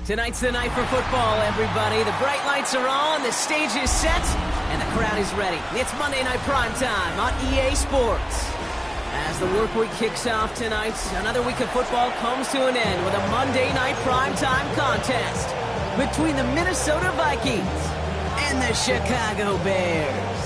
Tonight's the night for football, everybody. The bright lights are on, the stage is set, and the crowd is ready. It's Monday Night Primetime on EA Sports. As the work week kicks off tonight, another week of football comes to an end with a Monday Night Primetime contest between the Minnesota Vikings and the Chicago Bears.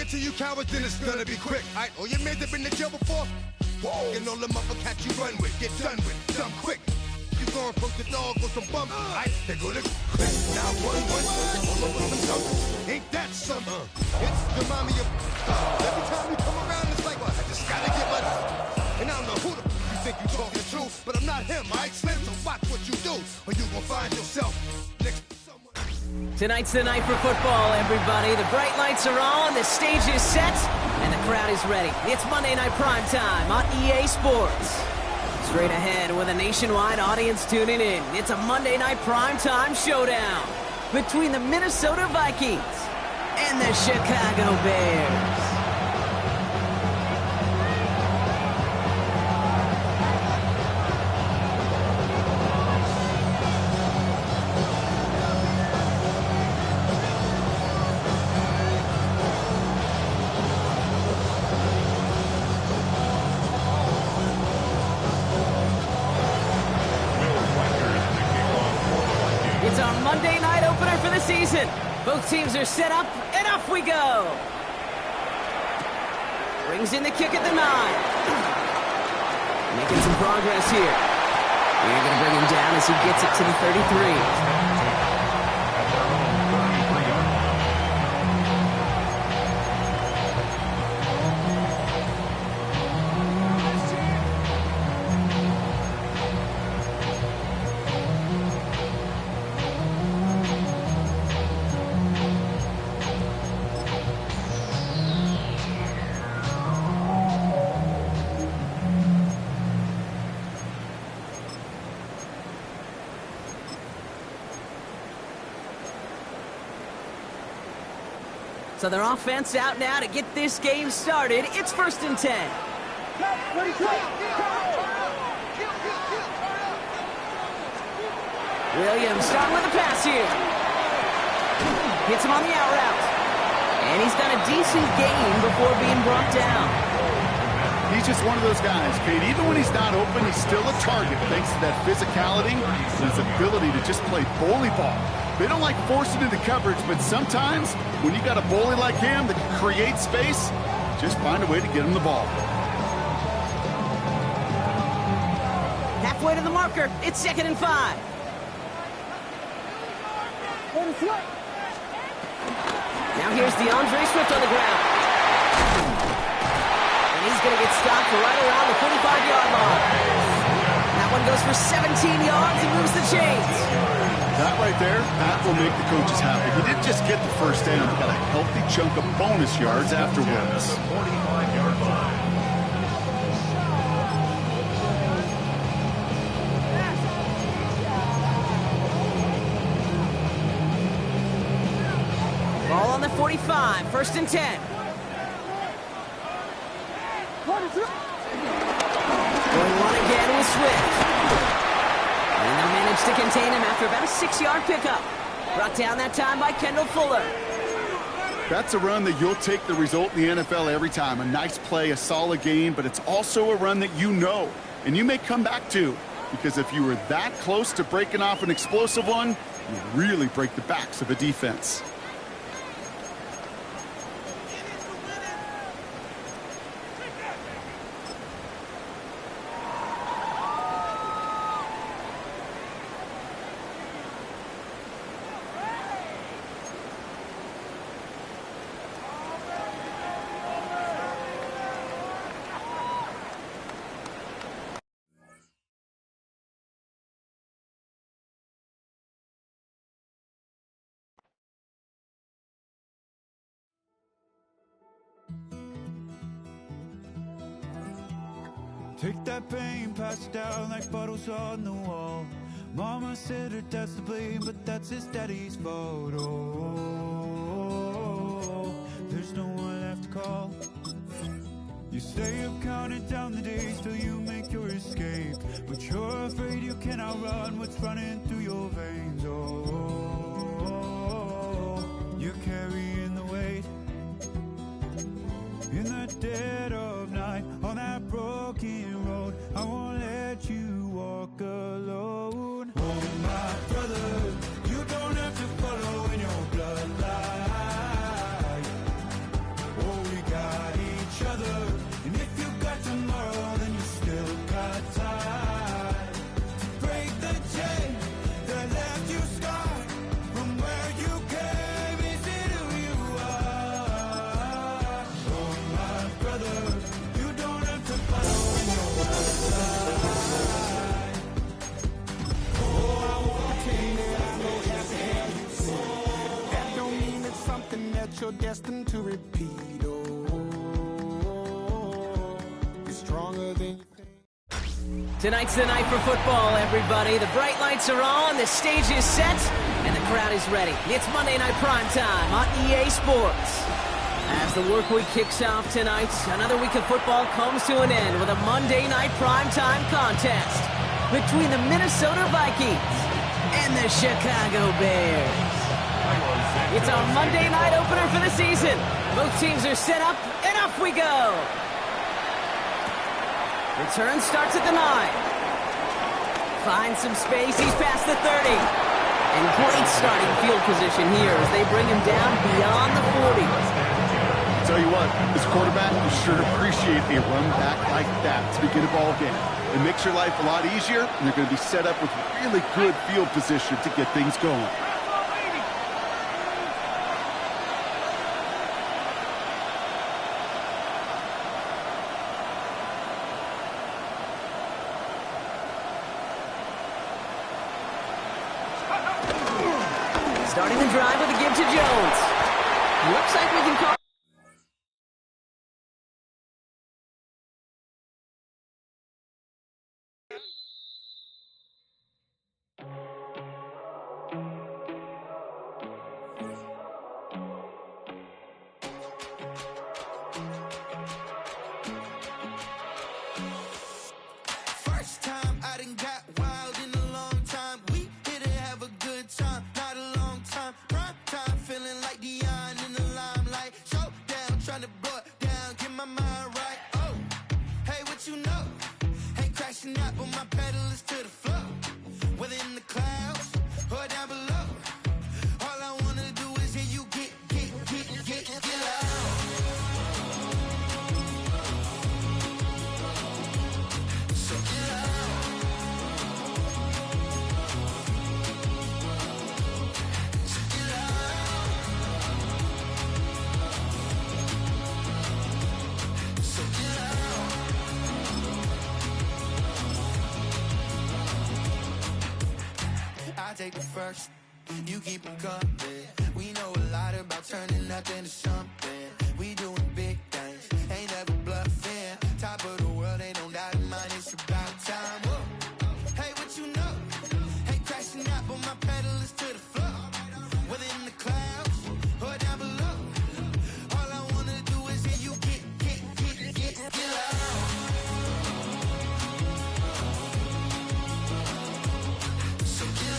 To you cowards, then it's gonna be quick. Aight, oh, you men that been to jail before? Whoa, and all them upper cats you run with, get done with, dumb quick. You gon' approach the dog with some bump, aight, they go to quick. Now one, all over some something. Ain't that something? It's the mommy of every time you come around, it's like, what? I just gotta get my and I don't know who the you think you talking to, but I'm not him, aight, Slim, so watch what you do, or you gon' find yourself next to someone. Tonight's the night for football, everybody. The bright lights are on, the stage is set, and the crowd is ready. It's Monday Night Primetime on EA Sports. Straight ahead with a nationwide audience tuning in, it's a Monday Night Primetime showdown between the Minnesota Vikings and the Chicago Bears. It's our Monday night opener for the season. Both teams are set up, and off we go. Brings in the kick at the 9. Making some progress here. They're going to bring him down as he gets it to the 33. So their offense out now to get this game started. It's 1st and 10. Williams starting with a pass here. Hits him on the out route. And he's done a decent gain before being brought down. He's just one of those guys, Kate. Even when he's not open, he's still a target thanks to that physicality and his ability to just play bully ball. They don't like forcing into coverage, but sometimes when you got a bully like him that can create space, just find a way to get him the ball. Halfway to the marker. It's 2nd and 5. Now here's DeAndre Swift on the ground. And he's going to get stopped right around the 45-yard line. That one goes for 17 yards and moves the chains. That right there, that will make the coaches happy. He didn't just get the first down, he got a healthy chunk of bonus yards afterwards. Ball on the 45, 1st and 10. Going one again with Swift. And they'll contain him after about a 6-yard pickup. Brought down that time by Kendall Fuller. That's a run that you'll take the result in the NFL every time. A nice play, a solid game, but it's also a run that you know, and you may come back to. Because if you were that close to breaking off an explosive one, you really break the backs of a defense. Take that pain, pass it down like bottles on the wall. Mama said her dad's to blame, but that's his daddy's fault. Oh, there's no one left to call. You stay up counting down the days till you make your escape, but you're afraid you can't outrun what's running through your veins. Oh, you're carrying the weight in the dead of night on that broken road. I won't let you walk alone. Oh, my brother, you don't have to follow in your bloodline. Oh, we got each other, and if you got tomorrow, then you still got time to break the chain that left you scarred from where you came into who you are. Oh, my brother, you don't have to follow in your bloodline. Oh, I walk in there, I know that's the hell you say. That don't mean it's something that you're destined to repeat. Stronger than you think. Tonight's the night for football, everybody. The bright lights are on, the stage is set, and the crowd is ready. It's Monday Night Primetime on EA Sports. As the work week kicks off tonight, another week of football comes to an end with a Monday Night Primetime contest between the Minnesota Vikings and the Chicago Bears. It's our Monday night opener for the season. Both teams are set up, and off we go. Return starts at the 9. Finds some space, he's past the 30. And great starting field position here as they bring him down beyond the 40. Tell you what, as quarterback, you sure appreciate a run back like that to begin a ball game. It makes your life a lot easier, and you're going to be set up with really good field position to get things going. Starting the drive with a give to Jones. Looks like we can call. First time I done got wild in a long time. We didn't have a good time, not a long time. Prime time, feeling like Dion in the limelight. Showdown, trying to blow it down, get my mind right. Oh, hey, what you know? Ain't crashing out, but my pedal is to the floor. Whether in the clouds or down below, all I wanna do is hear you get loud. So get loud. So get loud. So get loud. I take the first, you keep them coming. We know a lot about turning nothing to something. We doing big things, ain't never bluffing. Top of the world, ain't no doubt in mine, it's about time. Whoa. Hey, what you know? Ain't crashing out, but my pedal is to the floor. Whether in the clouds or down below, all I wanna do is hear you get loud. So get loud.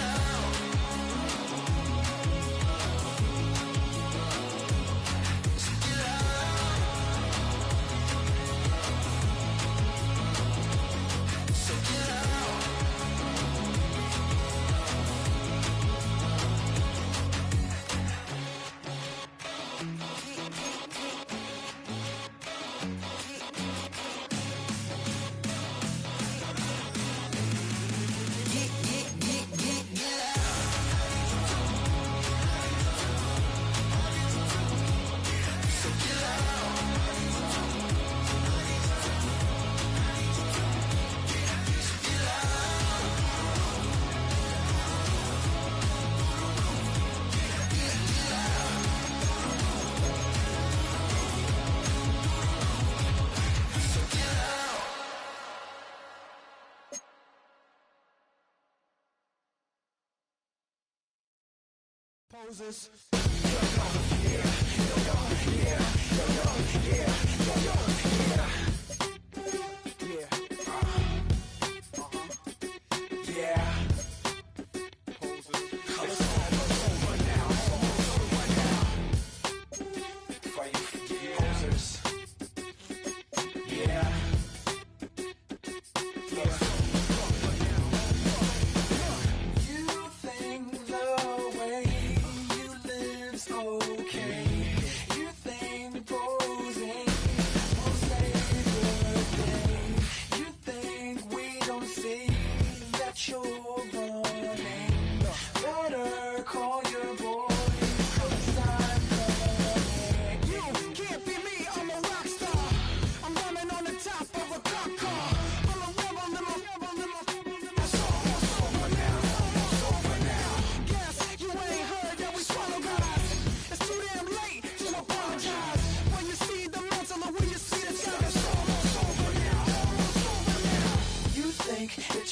Poses.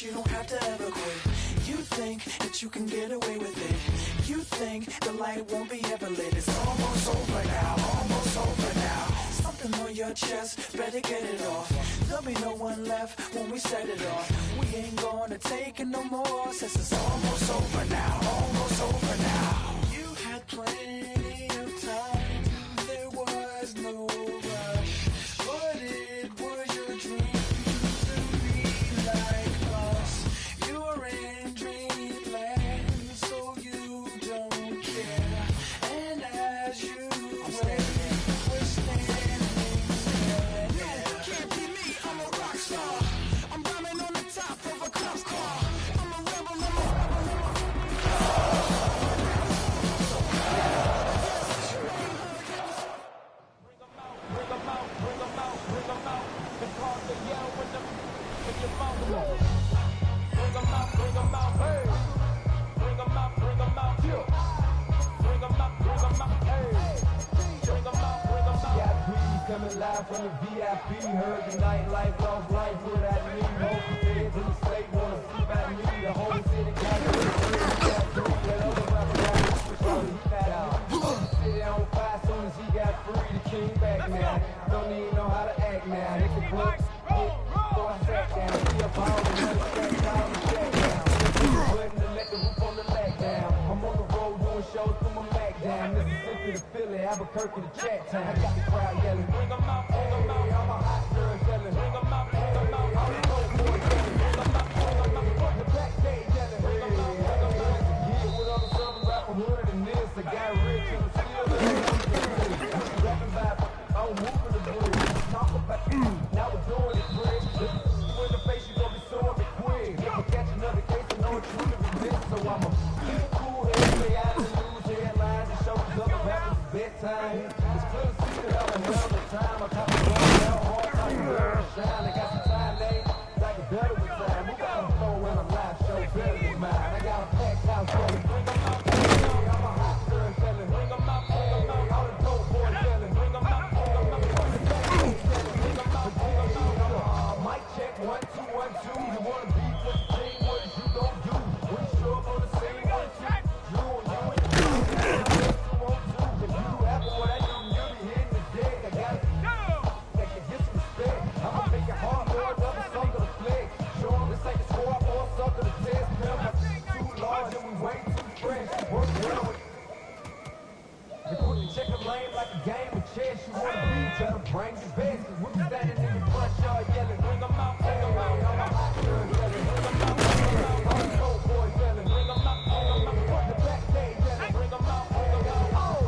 You don't have to ever quit. You think that you can get away with it. You think the light won't be ever lit. It's almost over now, almost over now. Something on your chest, better get it off. There'll be no one left when we set it off. We ain't gonna take it no more, since it's almost over now, almost over now. You had plenty of time, there was no rush, but it was your dream. Coming live from the VIP, heard the nightlife, lost life without me. Most of the kids in the state wanna see about me. The whole city got the that other rapper got he got out. The city on fire soon as he got free. The king back now. Don't even know how to act now. Hit the clubs, so I sat down. See a ball and let it stack down and jack down. Button to let the roof on the lag down. I'm on the road doing shows through my Mac down. Mississippi to Philly, Albuquerque to Chat Town. I got the crowd yelling. Bring 'em out, bring 'em out. I'm a hot girl yelling. Bring 'em out, bring 'em out. All the dope boys yelling. Bring 'em out, bring 'em out. Fuck the backstage yelling. Bring 'em out, bring 'em out. Get with other southern rapper hood and this. I got rich and still rapping about I'm moving the bridge. Talk about now we're doing it quick. In the face you gon' be sorting it quick. If I catch another case, I know it's truly resist. So I'm a cool head, stay out of the news headlines and show these other rappers it's bedtime. It's clear to see that I'm a hell of a time. I cop the ball out hard, like a girl shine. I got some time, late, like a better with time. Who got a flow in a live show better than mine? I got a packed house yelling. Bring 'em out, I'm a hot girl yelling. Bring 'em out, all the dope boys yelling. Bring 'em out, bring 'em out. Bring 'em out, bring 'em out. Mic check 1 2 1 2. You wanna beat with the team? What is you gon' do? When you show up on the scene, what you and you if you happen what I do, you'll be hitting the deck. I got it. That can get some respect. I'ma make it hard for another sucker to flex. Show 'em this ain't the score for a sucker to test. Remember, too large and we way too fresh. Work well with they put the chicken lane like a game of chess. You wanna be, better bring your best. Cause we be standing in the front yard yelling. Bring 'em out, bring 'em out. I'm a hot girl yelling. Bring 'em out, bring 'em out. All the dope boys yelling. Bring 'em out, bring 'em out. Fuck the backstage yelling. Bring 'em out, bring 'em out.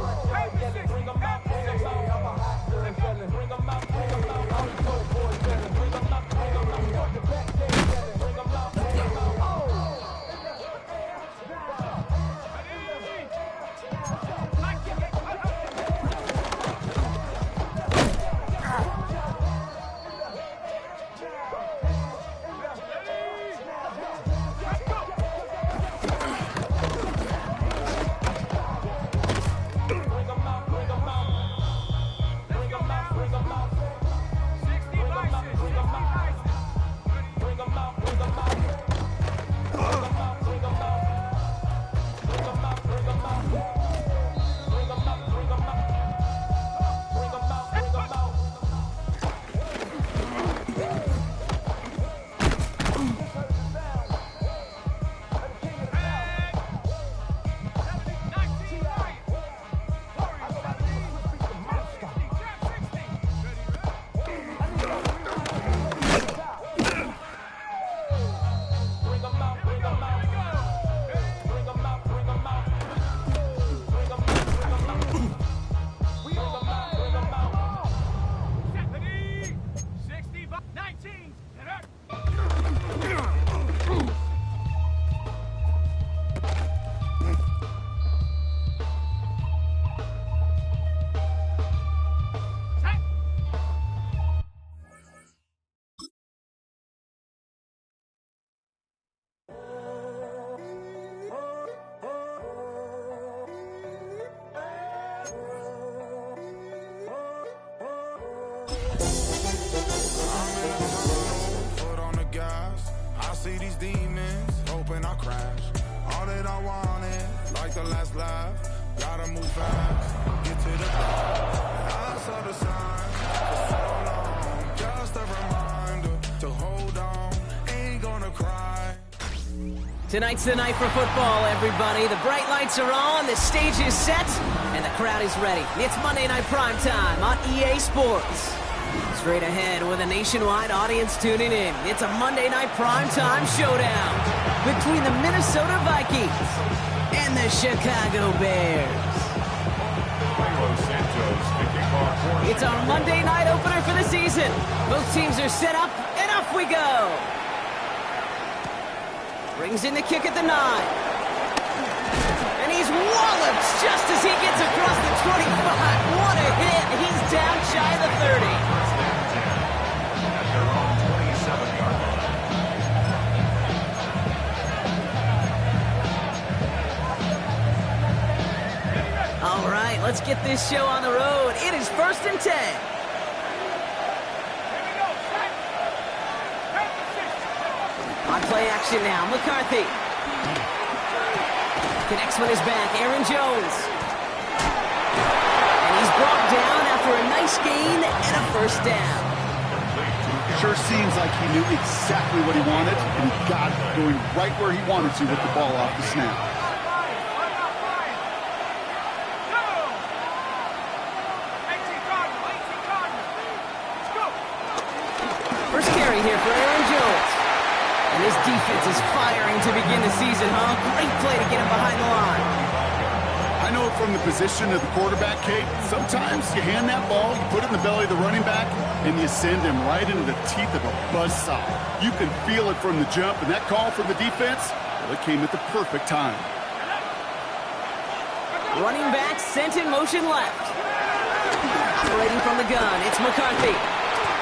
Bring 'em out, bring 'em out. I'm a hot girl yelling. Bring 'em out, bring 'em out. All the dope boys yelling. Bring 'em out, bring 'em out. Fuck the backstage yelling. Bring 'em out, bring 'em out. demons, hoping I crash. All that I wanted, like the last laugh. Gotta move fast, get to the top. I saw the signs for so long. Just a reminder to hold on. Ain't gonna cry. Tonight's the night for football, everybody. The bright lights are on, the stage is set, and the crowd is ready. It's Monday Night Primetime on EA Sports. Straight ahead with a nationwide audience tuning in. It's a Monday Night Primetime showdown between the Minnesota Vikings and the Chicago Bears. It's our Monday night opener for the season. Both teams are set up, and off we go. Brings in the kick at the 9. And he's walloped just as he gets across the 25. What a hit. He's down shy of the 30. All right, let's get this show on the road. It is 1st and 10. On play action now, McCarthy. Connects with his back, Aaron Jones. And he's brought down after a nice gain and a first down. Sure seems like he knew exactly what he wanted, and he got it going right where he wanted to with the ball off the snap. First carry here for Aaron Jones. And this defense is firing to begin the season, huh? Great play to get him behind the line. I know from the position of the quarterback, Kate, sometimes you hand that ball, you put it in the belly of the running back, and you send him right into the teeth of a buzzsaw. You can feel it from the jump, and that call from the defense, well, it came at the perfect time. Running back sent in motion left. Operating from the gun, it's McCarthy.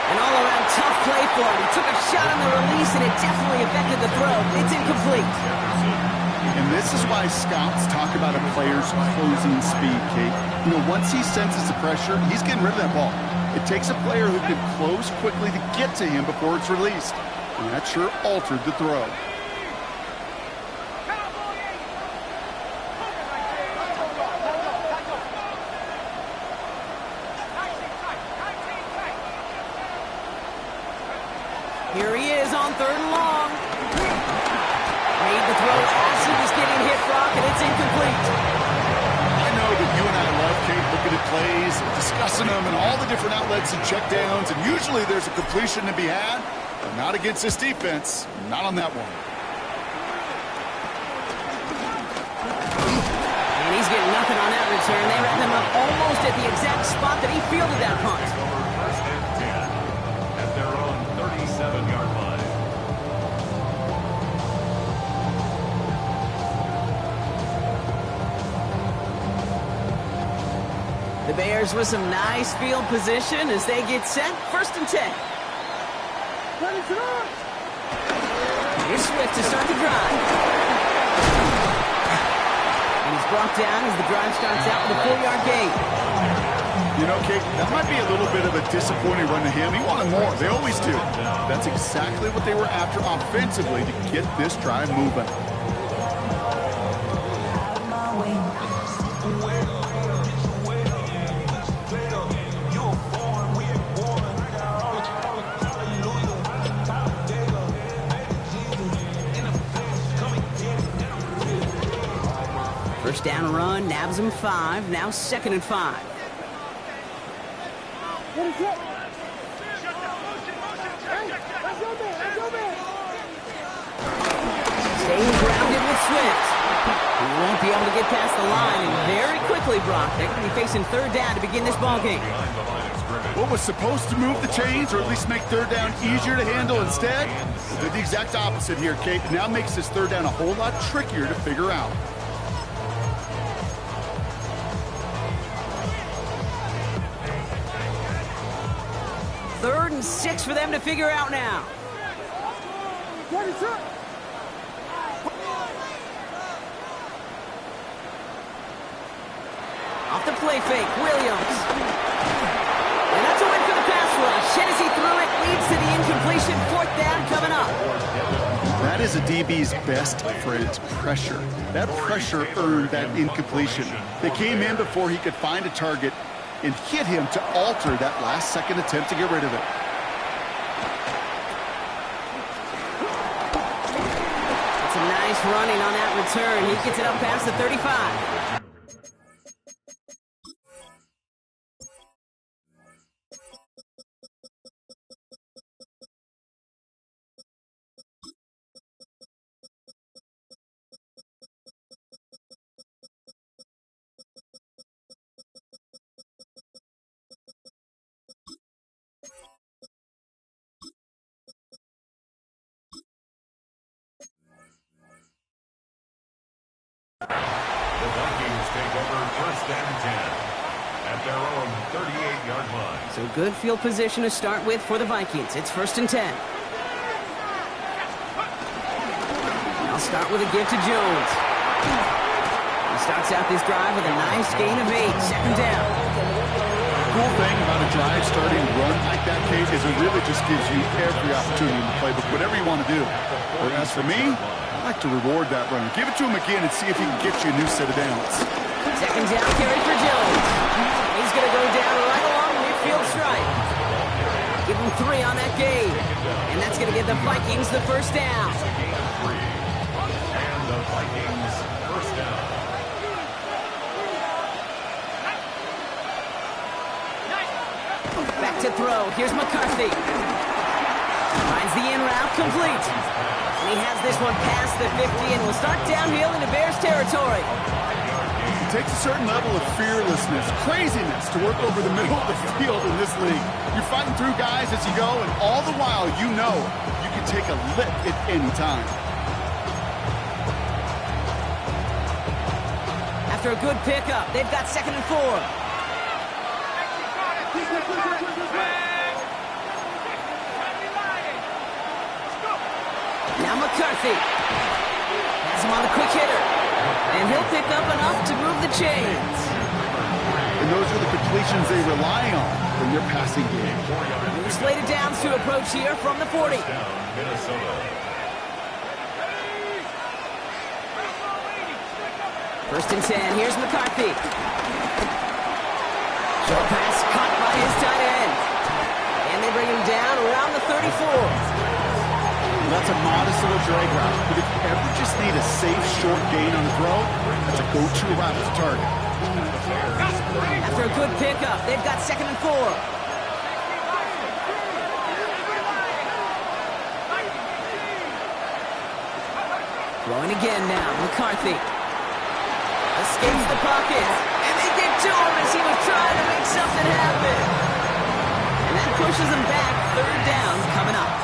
An all-around tough play for him. He took a shot on the release, and it definitely affected the throw. It's incomplete. And this is why scouts talk about a player's closing speed, Kate. You know, once he senses the pressure, he's getting rid of that ball. It takes a player who can close quickly to get to him before it's released. And that sure altered the throw. Here he is on 3rd and long. Made the throw as he was getting hit, Brock, and it's incomplete. I know that you and I love, Kate, looking at plays, discussing them, and all the different outlets and checkdowns, and usually there's a completion to be had, but not against this defense, not on that one. And he's getting nothing on that return. They wrap him up almost at the exact spot that he fielded that punt. First and 10 at their own 37-yard line. The Bears with some nice field position as they get set. 1st and 10. Here's Swift to start the drive. And he's brought down as the drive starts out with a 4-yard gain. You know, Kate, that might be a little bit of a disappointing run to him. He wanted more. They always do. That's exactly what they were after offensively to get this drive moving. First down run, nabs him 5. Now 2nd and 5. Staying grounded with Swift. He won't be able to get past the line, and very quickly, Brock, they're going to be facing 3rd down to begin this ballgame. What was supposed to move the chains, or at least make 3rd down easier to handle instead, did the exact opposite here, Kate. It now makes this 3rd down a whole lot trickier to figure out. Third and 6 for them to figure out now. Off the play fake, Williams. And that's a win for the pass rush. Hennessy threw it, leads to the incompletion. 4th down coming up. That That is a DB's best friend, pressure. That pressure earned that incompletion. They came in before he could find a target and hit him to alter that last-second attempt to get rid of it. It's a nice running on that return. He gets it up past the 35. The Vikings take over 1st and 10 at their own 38-yard line. So good field position to start with for the Vikings. It's 1st and 10. I'll start with a give to Jones. He starts out this drive with a nice gain of 8. 2nd down. The cool thing about a drive starting to run like that, Kate, is it really just gives you every opportunity in the playbook, whatever you want to do. But as for me, I like to reward that runner. Give it to him again and see if he can get you a new set of downs. 2nd down carry for Jones. He's going to go down right along the midfield stripe. Give him 3 on that game. And that's going to give the Vikings the 1st down. And the Vikings 1st down. Back to throw. Here's McCarthy. Finds the in route complete. And he has this one past the 50 and will start downhill into Bears territory. It takes a certain level of fearlessness, craziness to work over the middle of the field in this league. You're fighting through guys as you go, and all the while you know you can take a lick at any time. After a good pickup, they've got 2nd and 4. Now McCarthy has him on a quick hitter, and he'll pick up enough to move the chains. And those are the completions they rely on in their passing game. New slated downs to approach here from the 40. Down, Minnesota. 1st and 10. Here's McCarthy. Short pass caught by his tight end. And they bring him down around the 34. That's a modest little drag route, but if you ever just need a safe, short gain on the throw, that's a go-to route to target. After a good pickup, they've got 2nd and 4. Throwing again now, McCarthy. Escapes the pocket, and they get to him as he was trying to make something happen. And that pushes him back. 3rd down coming up.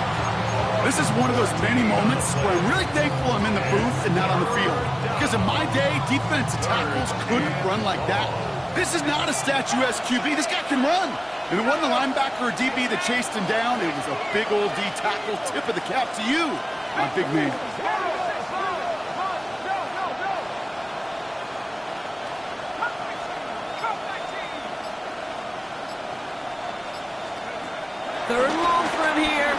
This is one of those many moments where I'm really thankful I'm in the booth and not on the field. Because in my day, defensive tackles couldn't run like that. This is not a statuesque QB. This guy can run. And it wasn't a linebacker or DB that chased him down. It was a big old D tackle. Tip of the cap to you, my big man. Third and long for him here.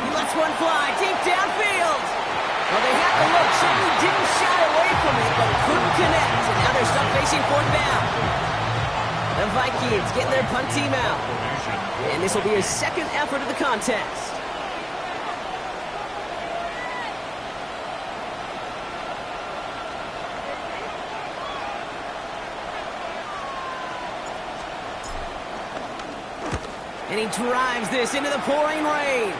He lets one fly deep downfield. Well, they had the look. Certainly didn't shy away from it, but couldn't connect. And now they're stuck facing 4th down. The Vikings getting their punt team out. And this will be his 2nd effort of the contest. And he drives this into the pouring rain.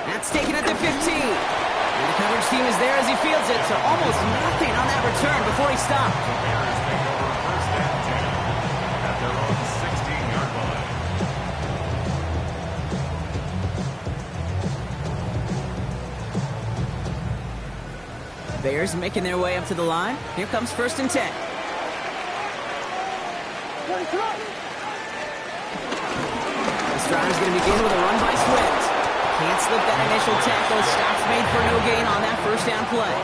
That's taken at the 15. And the coverage team is there as he fields it, so almost nothing on that return before he stopped. Bears take over 1st and 10 at their own 16-yard line. Bears making their way up to the line. Here comes 1st and 10. This drive is going to begin with a run by Swift. Can't slip that initial tackle. Stops made for no gain on that 1st down play.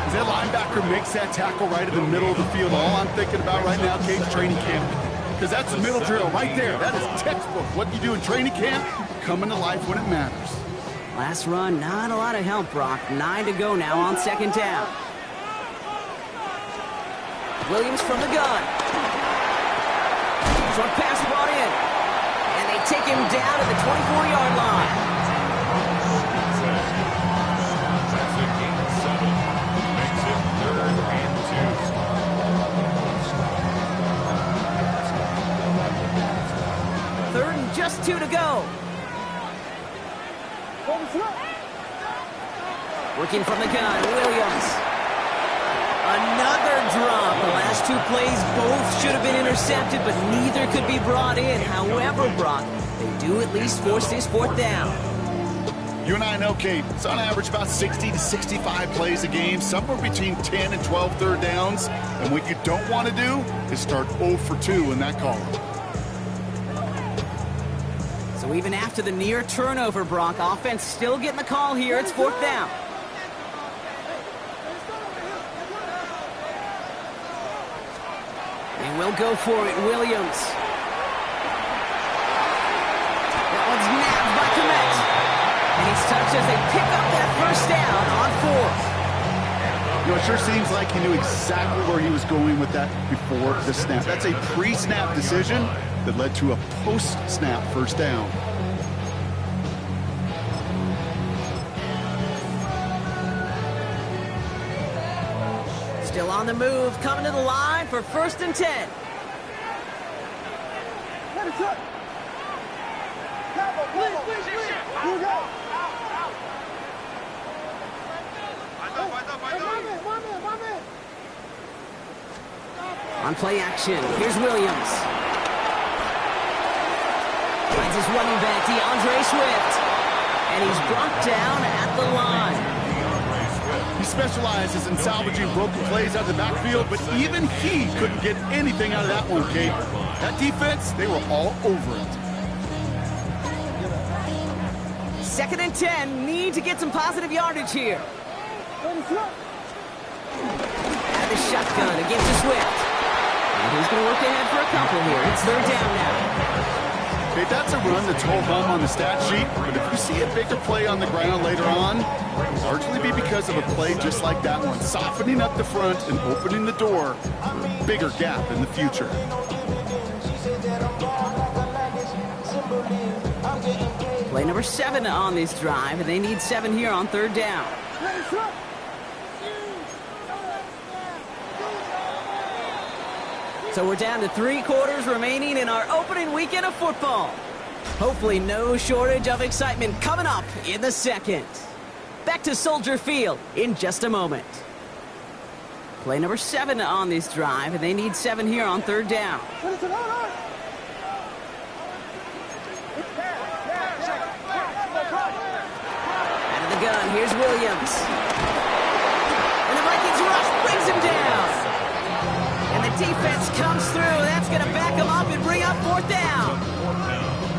As that linebacker makes that tackle right in the middle of the field, all I'm thinking about right now, Kate's training camp. Because that's the middle drill right there. That is textbook. What you do in training camp, coming to life when it matters. Last run, not a lot of help, Brock. 9 to go now on second down. Williams from the gun. Short pass brought in. And they take him down to the 24-yard line. That's a gain of 7. Makes it 3rd and 2. 3rd and just 2 to go. Working from the gun, Williams. Another drop. The last 2 plays both should have been intercepted, but neither could be brought in. However, Brock, they do at least force this 4th down. You and I know, Kate, it's on average about 60 to 65 plays a game, somewhere between 10 and 12 third downs. And what you don't want to do is start 0 for 2 in that column. So even after the near turnover, Brock, offense still getting the call here. It's 4th down. And we'll go for it, Williams. That one's nabbed by Komet. And he's touched as they pick up that 1st down on 4th. You know, it sure seems like he knew exactly where he was going with that before the snap. That's a pre-snap decision that led to a post-snap 1st down. Still on the move, coming to the line for 1st and 10. On play action, here's Williams. Finds his running back, DeAndre Swift. And he's brought down at the line. He specializes in salvaging broken plays out of the backfield, but even he couldn't get anything out of that one, Kate. That defense, they were all over it. 2nd and 10, need to get some positive yardage here. Out of the shotgun against the Swift. And he's going to work ahead for a couple here. It's 3rd down now. Okay, that's a run that's whole hum on the stat sheet, but if you see a bigger play on the ground later on, it'll largely be because of a play just like that one, softening up the front and opening the door for a bigger gap in the future. Play number 7 on this drive, and they need 7 here on 3rd down. So we're down to 3 quarters remaining in our opening weekend of football. Hopefully no shortage of excitement coming up in the 2nd. Back to Soldier Field in just a moment. Play number 7 on this drive, and they need 7 here on 3rd down. Out of the gun, here's Williams. And the Vikings rush brings him down. And the defense comes through. That's going to back him up and bring up 4th down.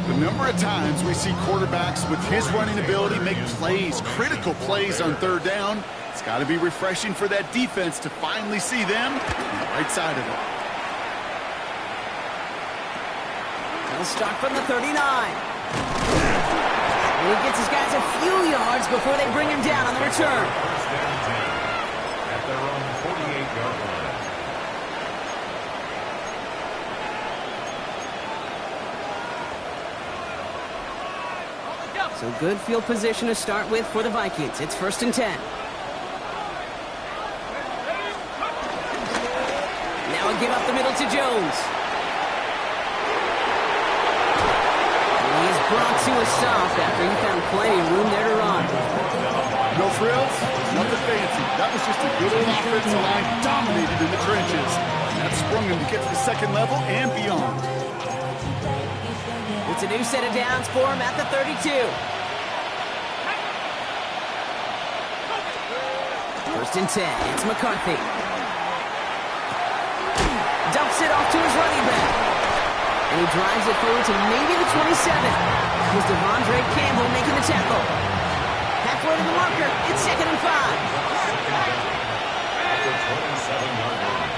The number of times we see quarterbacks with his running ability make plays, critical plays on 3rd down, it's got to be refreshing for that defense to finally see them on the right side of it. He'll start from the 39. And he gets his guys a few yards before they bring him down on the return. 1st and 10 at their own 48-yard line. So good field position to start with for the Vikings. It's 1st and 10. Now a give up the middle to Jones. And he is brought to a stop after he found plenty of room there to run. No frills, nothing fancy. That was just a good old offensive line dominated in the trenches. And that sprung him to get to the 2nd level and beyond. It's a new set of downs for him at the 32. 1st and 10. It's McCarthy. Dumps it off to his running back. And he drives it forward to maybe the 27. That was Devondre Campbell making the tackle. Halfway to the marker. It's 2nd and 5. At the 27-yard line.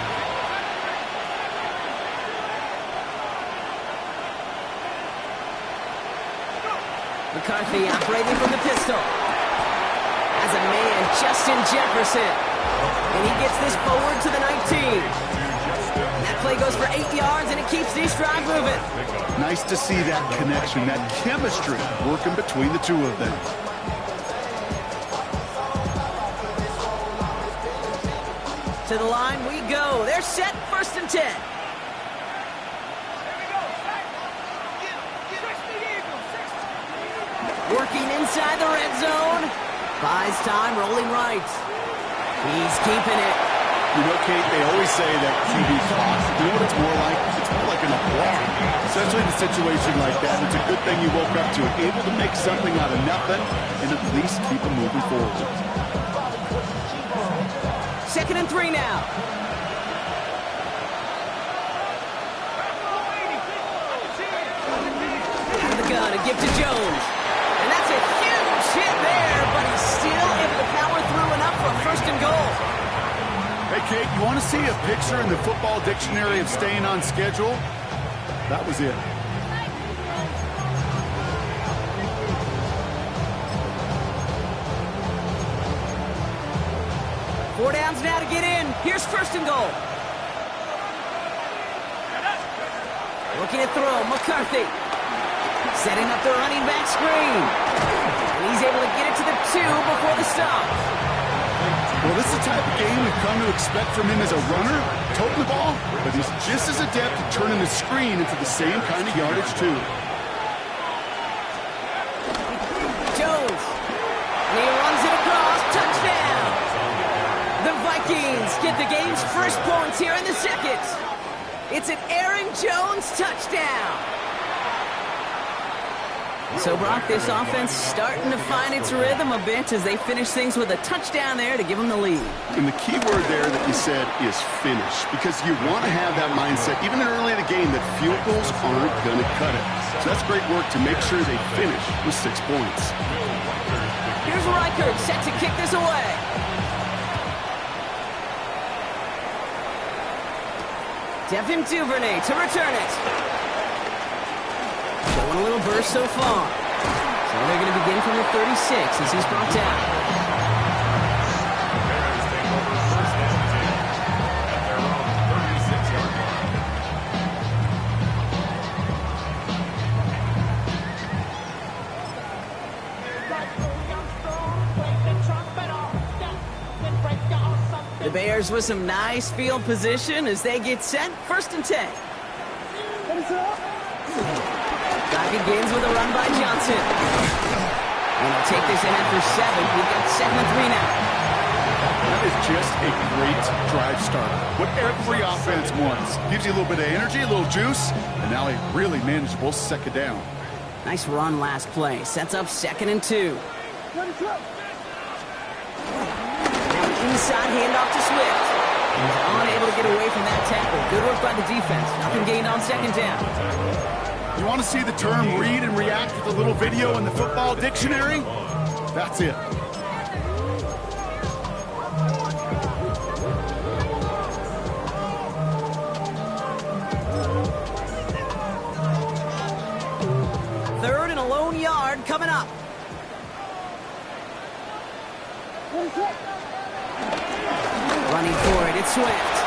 McCarthy operating from the pistol. Justin Jefferson. And he gets this forward to the 19. That play goes for 8 yards, and it keeps this drive moving. Nice to see that connection, that chemistry working between the two of them. To the line we go. They're set, 1st and 10. Working inside the red zone. Buys time, rolling right. He's keeping it. You know, Kate, they always say that QB clock. You know what it's more like? It's more like an applause. Essentially, in a situation like that, it's a good thing you woke up to it. Able to make something out of nothing and at least keep them moving forward. 2nd and 3 now. Out of the gun, a gift to Jones. And that's a huge hit there, but he's still able to power through enough for a 1st and goal. Hey, Kate, you want to see a picture in the football dictionary of staying on schedule? That was it. Four downs now to get in. Here's 1st and goal. Looking to throw, McCarthy. Setting up the running back screen. And he's able to get it to the 2 before the stop. Well, this is the type of game we've come to expect from him as a runner, toting the ball, but he's just as adept at turning the screen into the same kind of yardage, too. Jones. And he runs it across. Touchdown. The Vikings get the game's first points here in the 2nd. It's an Aaron Jones touchdown. So, Brock, this offense starting to find its rhythm a bit as they finish things with a touchdown there to give them the lead. And the key word there that you said is finish, because you want to have that mindset, even early in the game, that field goals aren't going to cut it. So that's great work to make sure they finish with 6 points. Here's Reichert set to kick this away. Devin Duvernay to return it. Showing a little burst so far. So they're going to begin from the 36 as he's brought down. Bears take over 1st and 10 at their own 36-yard line. The Bears with some nice field position as they get set. 1st and 10. Clock begins with a run by Johnson. And he'll take this ahead for 7. We've got 2nd and 3 now. That is just a great drive starter. What every offense wants. Gives you a little bit of energy, a little juice, and now a really manageable 2nd down. Nice run last play. Sets up 2nd and 2. Inside handoff to Swift. He's unable to get away from that tackle. Good work by the defense. Nothing gained on 2nd down. You want to see the term read and react with a little video in the football dictionary? That's it. Third and a lone yard coming up. Running for it, it's Swift.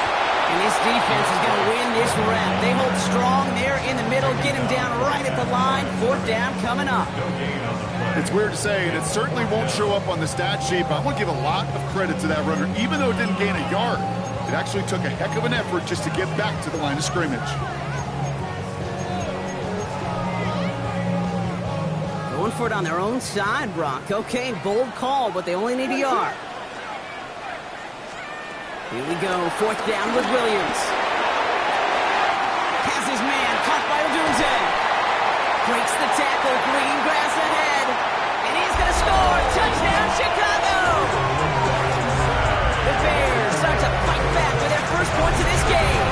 And this defense is going to win this rep. They hold strong there in the middle, get him down right at the line. 4th down coming up. It's weird to say, and it certainly won't show up on the stat sheet, but I'm going to give a lot of credit to that runner. Even though it didn't gain a yard, it actually took a heck of an effort just to get back to the line of scrimmage. Going for it on their own side, Brock. Okay, bold call, but they only need a yard. Here we go, 4th down with Williams. Has his man, caught by Odunze. Breaks the tackle, green grass ahead. And he's going to score. Touchdown, Chicago! The Bears start to fight back with their first points of this game.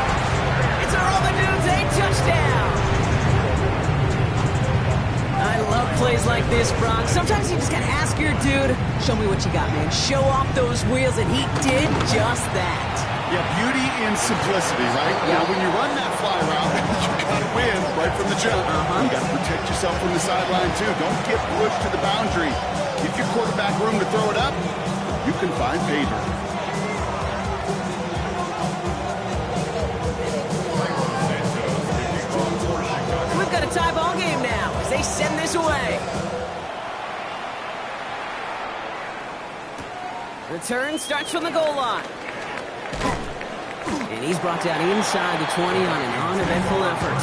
It's a Odunze touchdown. I love plays like this, Brock. Sometimes you just got to ask your dude, show me what you got, man. Show off those wheels, and he did just that. Yeah, beauty in simplicity, right? Yeah. Now, when you run that fly route, you got to win right from the jump. You got to protect yourself from the sideline, too. Don't get pushed to the boundary. Give your quarterback room to throw it up, you can find pay dirt. We've got a tie ball game now as they send this away. Return starts from the goal line. And he's brought down inside the 20 on an uneventful effort.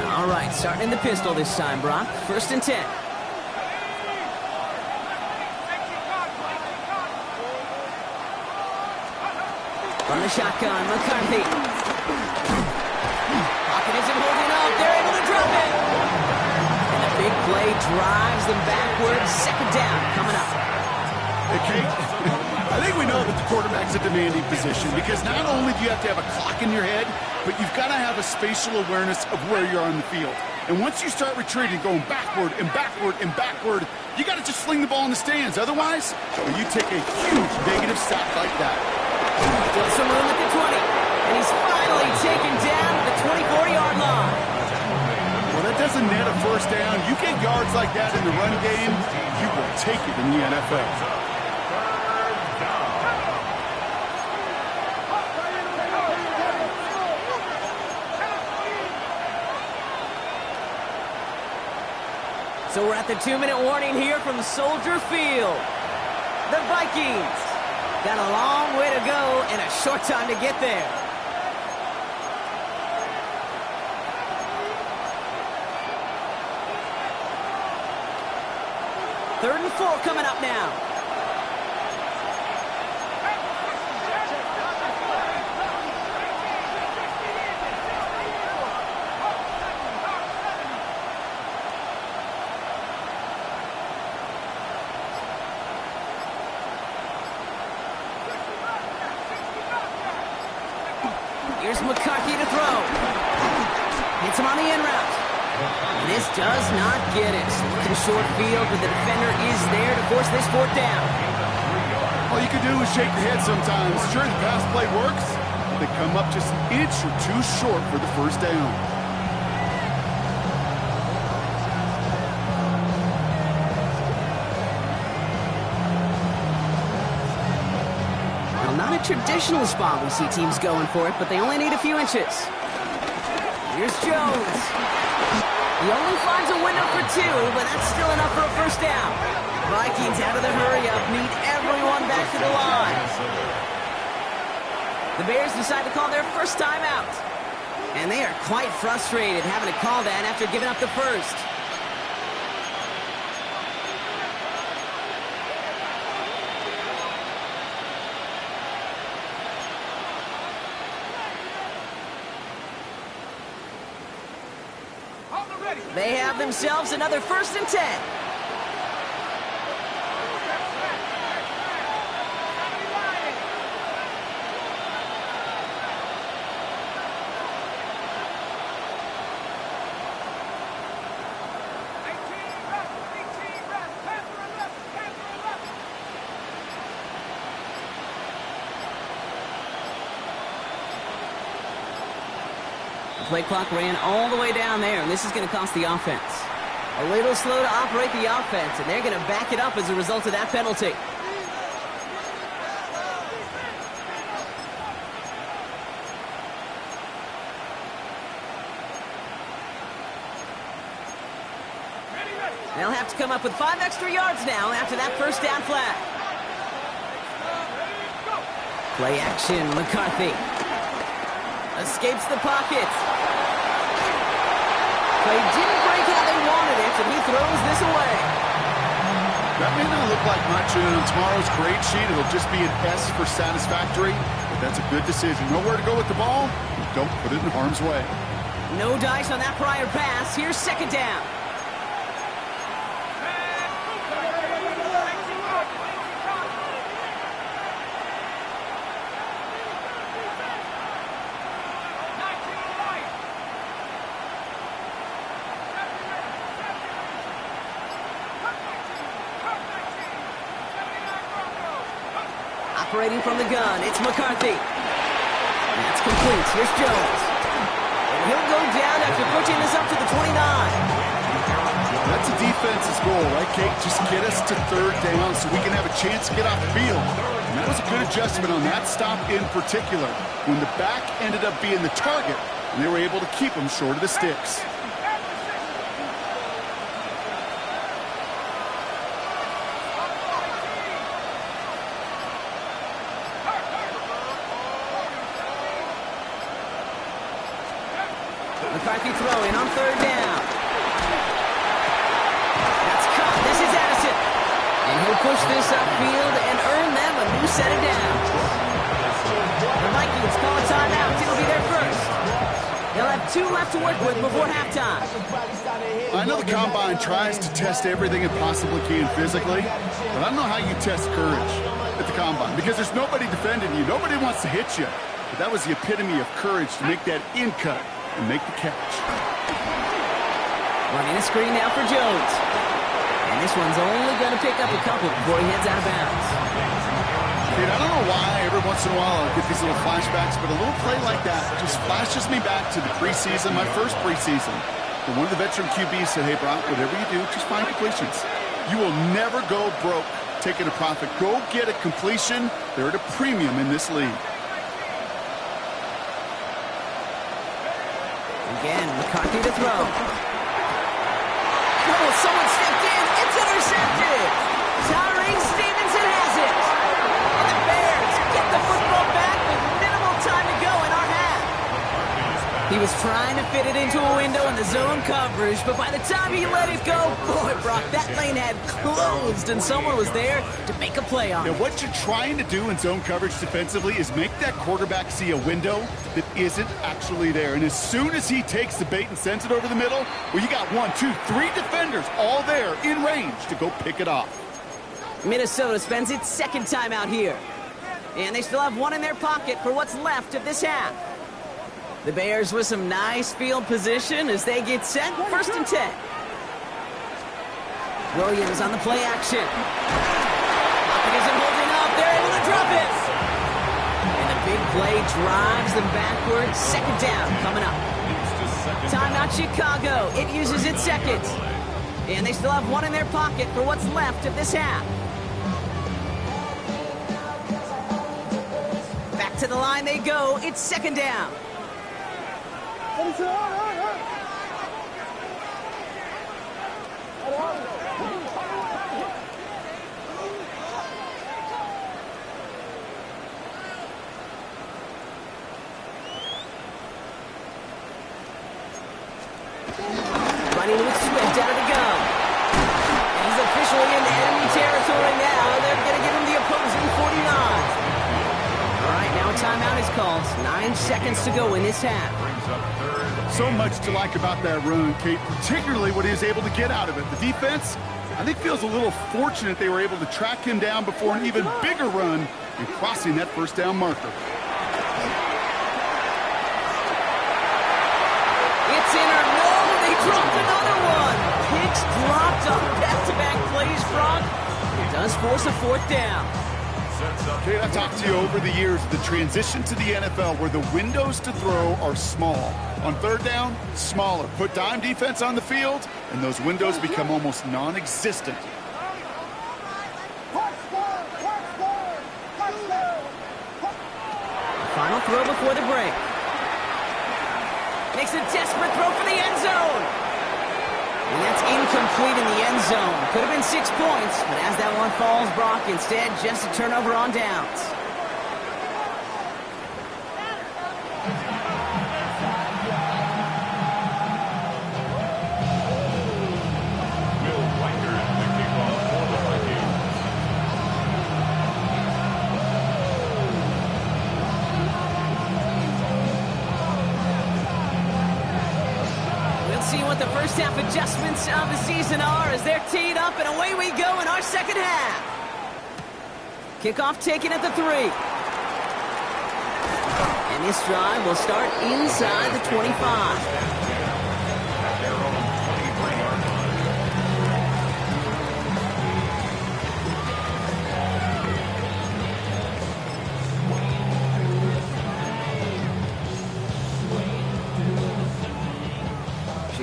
All right, starting in the pistol this time, Brock. 1st and 10. From the shotgun, McCarthy. Pocket isn't holding up. They're able to drop it. And the big play drives them backwards. 2nd down coming up. Hey, Kate, I think we know that the quarterback's a demanding position because not only do you have to have a clock in your head, but you've got to have a spatial awareness of where you are on the field. And once you start retreating, going backward and backward and backward, you got to just sling the ball in the stands. Otherwise, you take a huge negative sack like that. Still some room at the 20. And he's finally taken down at the 24-yard line. Well, that doesn't net a 1st down. You get yards like that in the run game, you will take it in the NFL. So we're at the 2-minute warning here from Soldier Field. The Vikings got a long way to go and a short time to get there. Third and 4 coming up now. Here's McCarthy to throw. Hits him on the in route. This does not get it. Looking short field, but the defender is there to force this 4th down. All you can do is shake your head sometimes. Sure, the pass play works, but they come up just an inch or 2 short for the 1st down. Not a traditional spot we see teams going for it, but they only need a few inches. Here's Jones. He only finds a window for 2, but that's still enough for a 1st down. Vikings out of the hurry-up need everyone back to the line. The Bears decide to call their 1st timeout. And they are quite frustrated having to call that after giving up the 1st. They have themselves another 1st and 10. Play clock ran all the way down there, and this is going to cost the offense. A little slow to operate the offense, and they're going to back it up as a result of that penalty. They'll have to come up with 5 extra yards now after that 1st down flag. Play action, McCarthy. Escapes the pocket. They didn't break how they wanted it, and he throws this away. That may not look like much on tomorrow's grade sheet. It'll just be an S for satisfactory, but that's a good decision. Know where to go with the ball? Don't put it in harm's way. No dice on that prior pass. Here's 2nd down. Operating from the gun, it's McCarthy. That's complete. Here's Jones. He'll go down after pushing this up to the 29. That's a defense's goal, right, Kate? Just get us to third down so we can have a chance to get off the field. And that was a good adjustment on that stop in particular, when the back ended up being the target, and they were able to keep him short of the sticks. McCarthy throwing on third down. That's caught. This is Addison. And he'll push this upfield and earn them a new set of downs. The Vikings call a timeout. He'll be there first. They'll have 2 left to work with before halftime. I know the Combine tries to test everything it possibly can physically, but I don't know how you test courage at the Combine, because there's nobody defending you. Nobody wants to hit you. But that was the epitome of courage to make that in cut and make the catch. Running a screen now for Jones. And this one's only going to pick up a couple before he heads out of bounds. Dude, I don't know why every once in a while I'll get these little flashbacks, but a little play like that just flashes me back to the preseason, my first preseason. And one of the veteran QBs said, hey, Brock, whatever you do, just find completions. You will never go broke taking a profit. Go get a completion. They're at a premium in this league. Again, McCarthy to throw. Oh, someone stepped in. It's intercepted. Tyree Stevenson has it. And the Bears get the football back with minimal time to go in our half. He was trying to fit it into a window in the zone coverage, but by the time he let it go, boy, Brock, that lane had closed, and someone was there to make a play on it. Now, what you're trying to do in zone coverage defensively is make that quarterback see a window that isn't actually there. And as soon as he takes the bait and sends it over the middle, well, you got 1, 2, 3 defenders all there in range to go pick it off. Minnesota spends its second time out here. And they still have 1 in their pocket for what's left of this half. The Bears with some nice field position as they get set. 1st and 10. Williams on the play action. It isn't holding up. They're able to drop it. And the big play drives them backwards. 2nd down coming up. Timeout Chicago. It uses its second. And they still have 1 in their pocket for what's left of this half. Back to the line they go. It's 2nd down. Running with Swift out of the gun. And he's officially in enemy territory now. They're going to give him the opposing 49. All right, now a timeout is called. 9 seconds to go in this half. So much to like about that run, Kate, particularly what he was able to get out of it. The defense, I think, feels a little fortunate they were able to track him down before an even bigger run and crossing that 1st down marker. It's in or no, they dropped another one. Picks dropped on back-to-back plays, Brock. It does force a 4th down. Kate, I've talked to you over the years, the transition to the NFL where the windows to throw are small. On 3rd down, smaller. Put dime defense on the field, and those windows become almost non-existent. Final throw before the break. Makes a desperate throw for the end zone. And that's incomplete in the end zone. Could have been 6 points, but as that one falls, Brock, instead just a turnover on downs. See what the first half adjustments of the season are as they're teed up, and away we go in our 2nd half. Kickoff taken at the 3. And this drive will start inside the 25.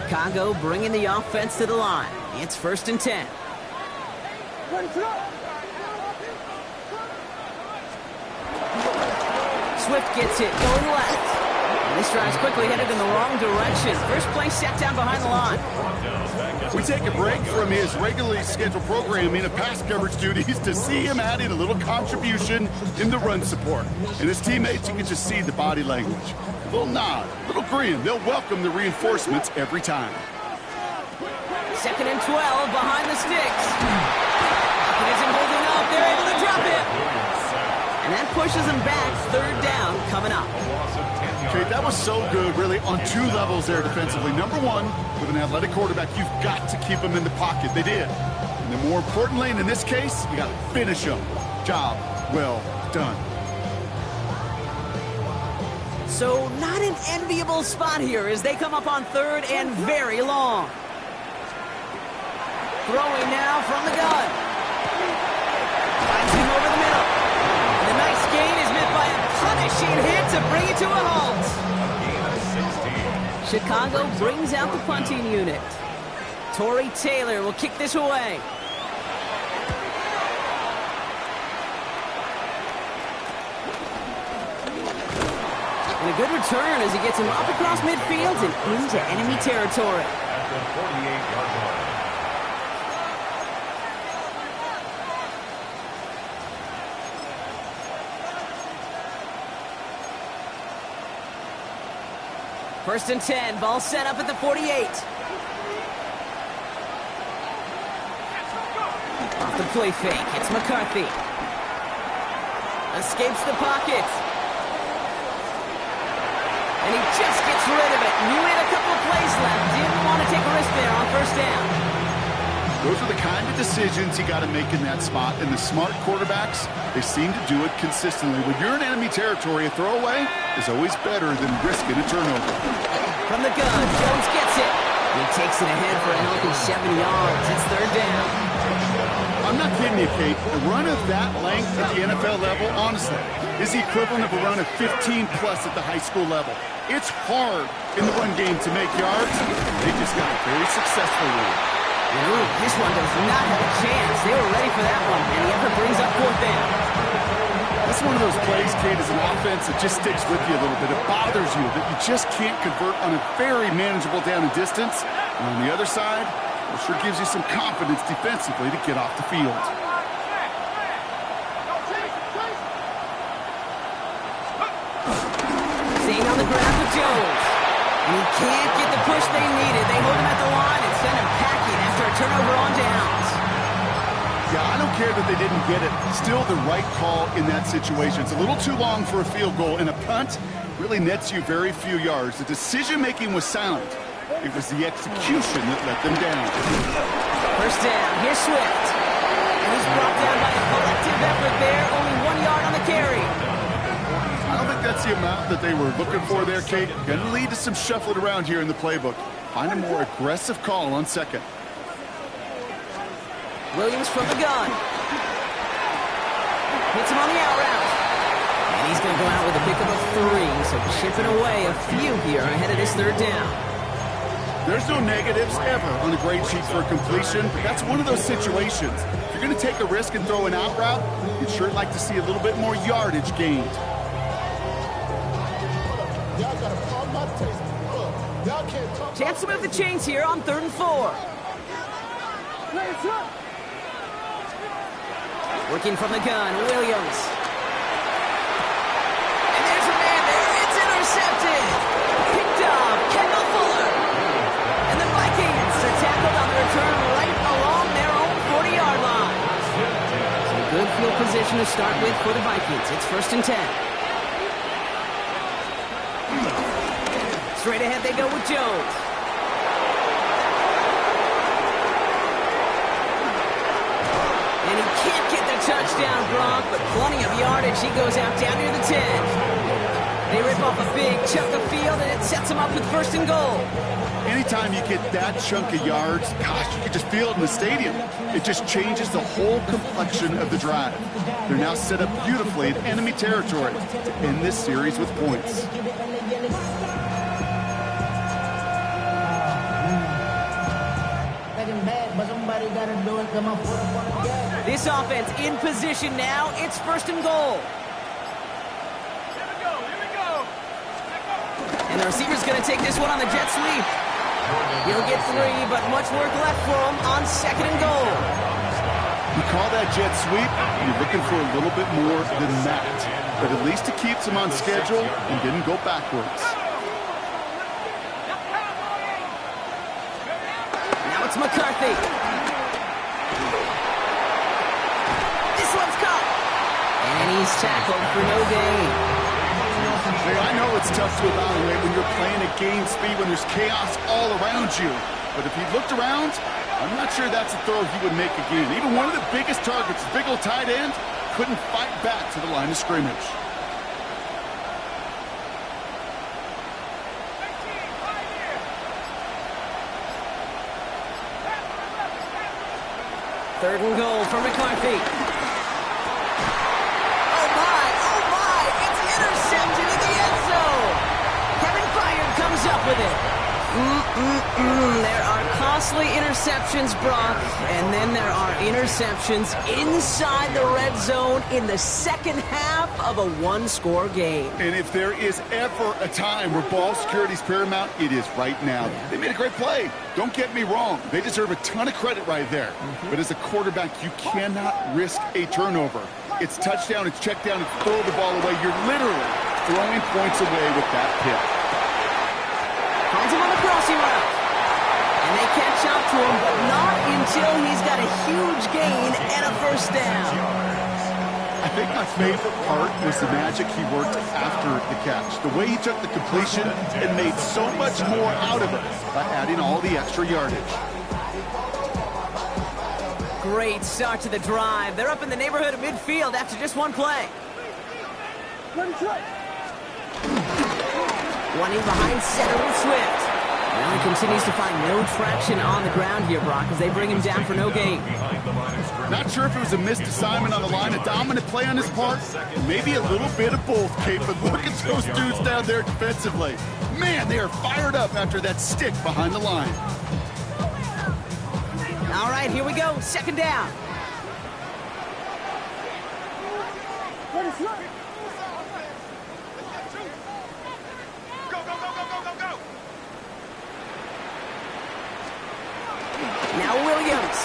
Chicago bringing the offense to the line. It's 1st and 10. Swift gets it, going left. And this drive's quickly headed in the wrong direction. First play set down behind the line. We take a break from his regularly scheduled programming of pass coverage duties to see him adding a little contribution in the run support. And his teammates, you can just see the body language. A little nod, a little grin. They'll welcome the reinforcements every time. 2nd and 12 behind the sticks. It isn't holding up. They're able to drop it. And that pushes them back. 3rd down coming up. Okay, that was so good, really, on 2 levels there defensively. Number 1, with an athletic quarterback, you've got to keep him in the pocket. They did. And then more importantly, and in this case, you got to finish him. Job well done. So not an enviable spot here as they come up on 3rd and very long. Throwing now from the gun. Finds him over the middle. And the nice gain is met by a punishing hit to bring it to a halt. Chicago brings out the punting unit. Torrey Taylor will kick this away. And a good return as he gets him up across midfield and into enemy territory. At the 48-yard line. First and 10, ball set up at the 48. Off the play fake, it's McCarthy. Escapes the pocket. And he just gets rid of it. Knew he had a couple of plays left. Didn't want to take a risk there on 1st down. Those are the kind of decisions you got to make in that spot. And the smart quarterbacks, they seem to do it consistently. When you're in enemy territory, a throwaway is always better than risking a turnover. From the gun, Jones gets it. He takes it ahead for a healthy 7 yards. It's 3rd down. I'm not kidding you, Kate. A run of that length at the NFL level, honestly, is the equivalent of a run of 15-plus at the high school level. It's hard in the run game to make yards. They just got a very successful one. Ooh, this one does not have a chance. They were ready for that one, and the effort brings up 4th down. That's one of those plays, Kate, as an offense that just sticks with you a little bit. It bothers you that you just can't convert on a very manageable down and distance. And on the other side, it sure gives you some confidence defensively to get off the field. Staying on the ground with Jones. And he can't get the push they needed. They hold him at the line and send him packing after a turnover on downs. Yeah, I don't care that they didn't get it. Still the right call in that situation. It's a little too long for a field goal, and a punt really nets you very few yards. The decision-making was sound. It was the execution that let them down. 1st down. Here's Swift. And he's brought down by a collective effort there. Only 1 yard on the carry. I don't think that's the amount that they were looking for there, Kate. Going to lead to some shuffling around here in the playbook. Find a more aggressive call on 2nd. Williams from the gun. Hits him on the out route. And he's going to go out with a pickup of 3. So chipping away a few here ahead of this 3rd down. There's no negatives ever on a grade sheet for a completion, but that's one of those situations. If you're going to take a risk and throw an out route, you'd sure like to see a little bit more yardage gained. Chance to move the chains here on 3rd and 4. Working from the gun, Williams. And there's a man there. It's intercepted. Picked up, Kendall Fuller. And the Vikings are tackled on the return right along their own 40-yard line. Some good field position to start with for the Vikings. It's 1st and 10. Straight ahead they go with Jones. And he can't get the touchdown, Gronk, but plenty of yardage. He goes out down near the 10. They rip off a big chunk of field, and it sets them up with 1st and goal. Anytime you get that chunk of yards, gosh, you can just feel it in the stadium. It just changes the whole complexion of the drive. They're now set up beautifully in enemy territory to end this series with points. This offense in position now. It's 1st and goal. And the receiver's going to take this one on the jet sweep. He'll get 3, but much work left for him on 2nd and goal. You call that jet sweep, you're looking for a little bit more than that. But at least it keeps him on schedule and didn't go backwards. Now it's McCarthy. This one's caught. And he's tackled for no gain. I know it's tough to evaluate when you're playing at game speed, when there's chaos all around you. But if he looked around, I'm not sure that's a throw he would make again. Even one of the biggest targets, big old tight end, couldn't fight back to the line of scrimmage. Third and goal for McCarthy. Up with it. There are costly interceptions, Brock, and then there are interceptions inside the red zone in the second half of a one-score game. And if there is ever a time where ball security is paramount, it is right now. They made a great play. Don't get me wrong. They deserve a ton of credit right there. But as a quarterback, you cannot risk a turnover. It's touchdown, it's check down, it's throw the ball away. You're literally throwing points away with that pick. Finds him on the crossing route. And they catch up to him, but not until he's got a huge gain and a 1st down. I think my favorite part was the magic he worked after the catch. The way he took the completion and made so much more out of it by adding all the extra yardage. Great start to the drive. They're up in the neighborhood of midfield after just one play. Running behind center with Swift. Now he continues to find no traction on the ground here, Brock, as they bring him down for no gain. Not sure if it was a missed assignment on the line, a dominant play on his part, maybe a little bit of both, Kate, but look at those dudes down there defensively. Man, they are fired up after that stick behind the line. All right, here we go. 2nd down. Now Williams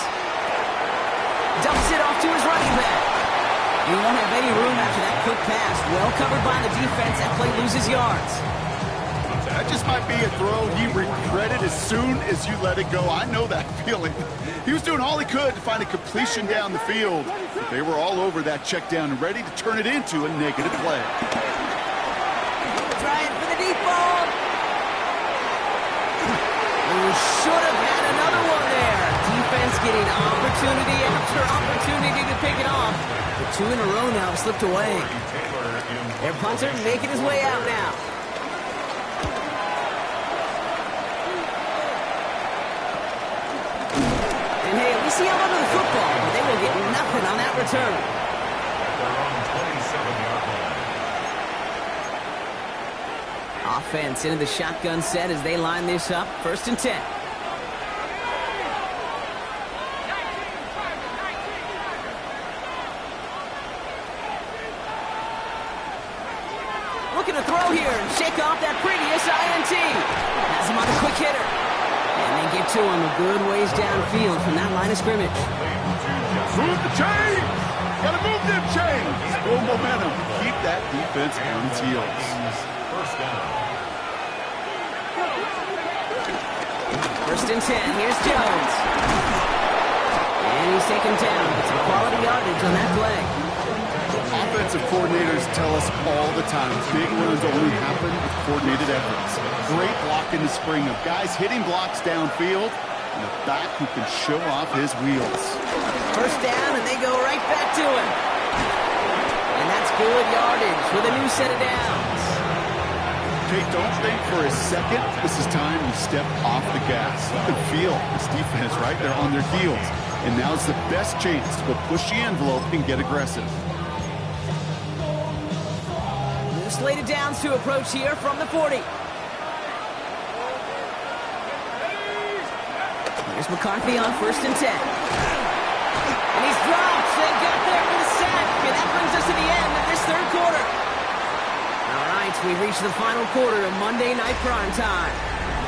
dumps it off to his running back. He won't have any room after that quick pass. Well covered by the defense. That play loses yards. That just might be a throw he regretted as soon as you let it go. I know that feeling. He was doing all he could to find a completion down the field. But they were all over that check down and ready to turn it into a negative play. Trying for the deep ball. Should have had another one there. Defense getting opportunity after opportunity to pick it off. The 2 in a row now have slipped away. Their punter making his way out now. And hey, at least he held onto the football, but they will get nothing on that return. They're on 27-yard line. Offense into the shotgun set as they line this up. 1st and 10. Looking to throw here and shake off that previous INT. Has him on the quick hitter. And they get to him a good ways downfield from that line of scrimmage. Move the chains! Gotta move them chains! Build momentum. Keep that defense on its heels. 1st down. 1st and 10. Here's Jones. And he's taken down. It's a quality yardage on that play. Offensive coordinators tell us all the time big runs only happen with coordinated efforts. Great block in the spring of guys hitting blocks downfield and a back who can show off his wheels. 1st down, and they go right back to him. And that's good yardage with a new set of downs. Okay, don't think for a second this is time you step off the gas. You can feel this defense right there on their heels. And now's the best chance to go push the envelope and get aggressive. New slated downs to approach here from the 40. Here's McCarthy on 1st and 10. dropped. They got there for the sack. And that brings us to the end of this third quarter. All right, we reach the final quarter of Monday Night Primetime.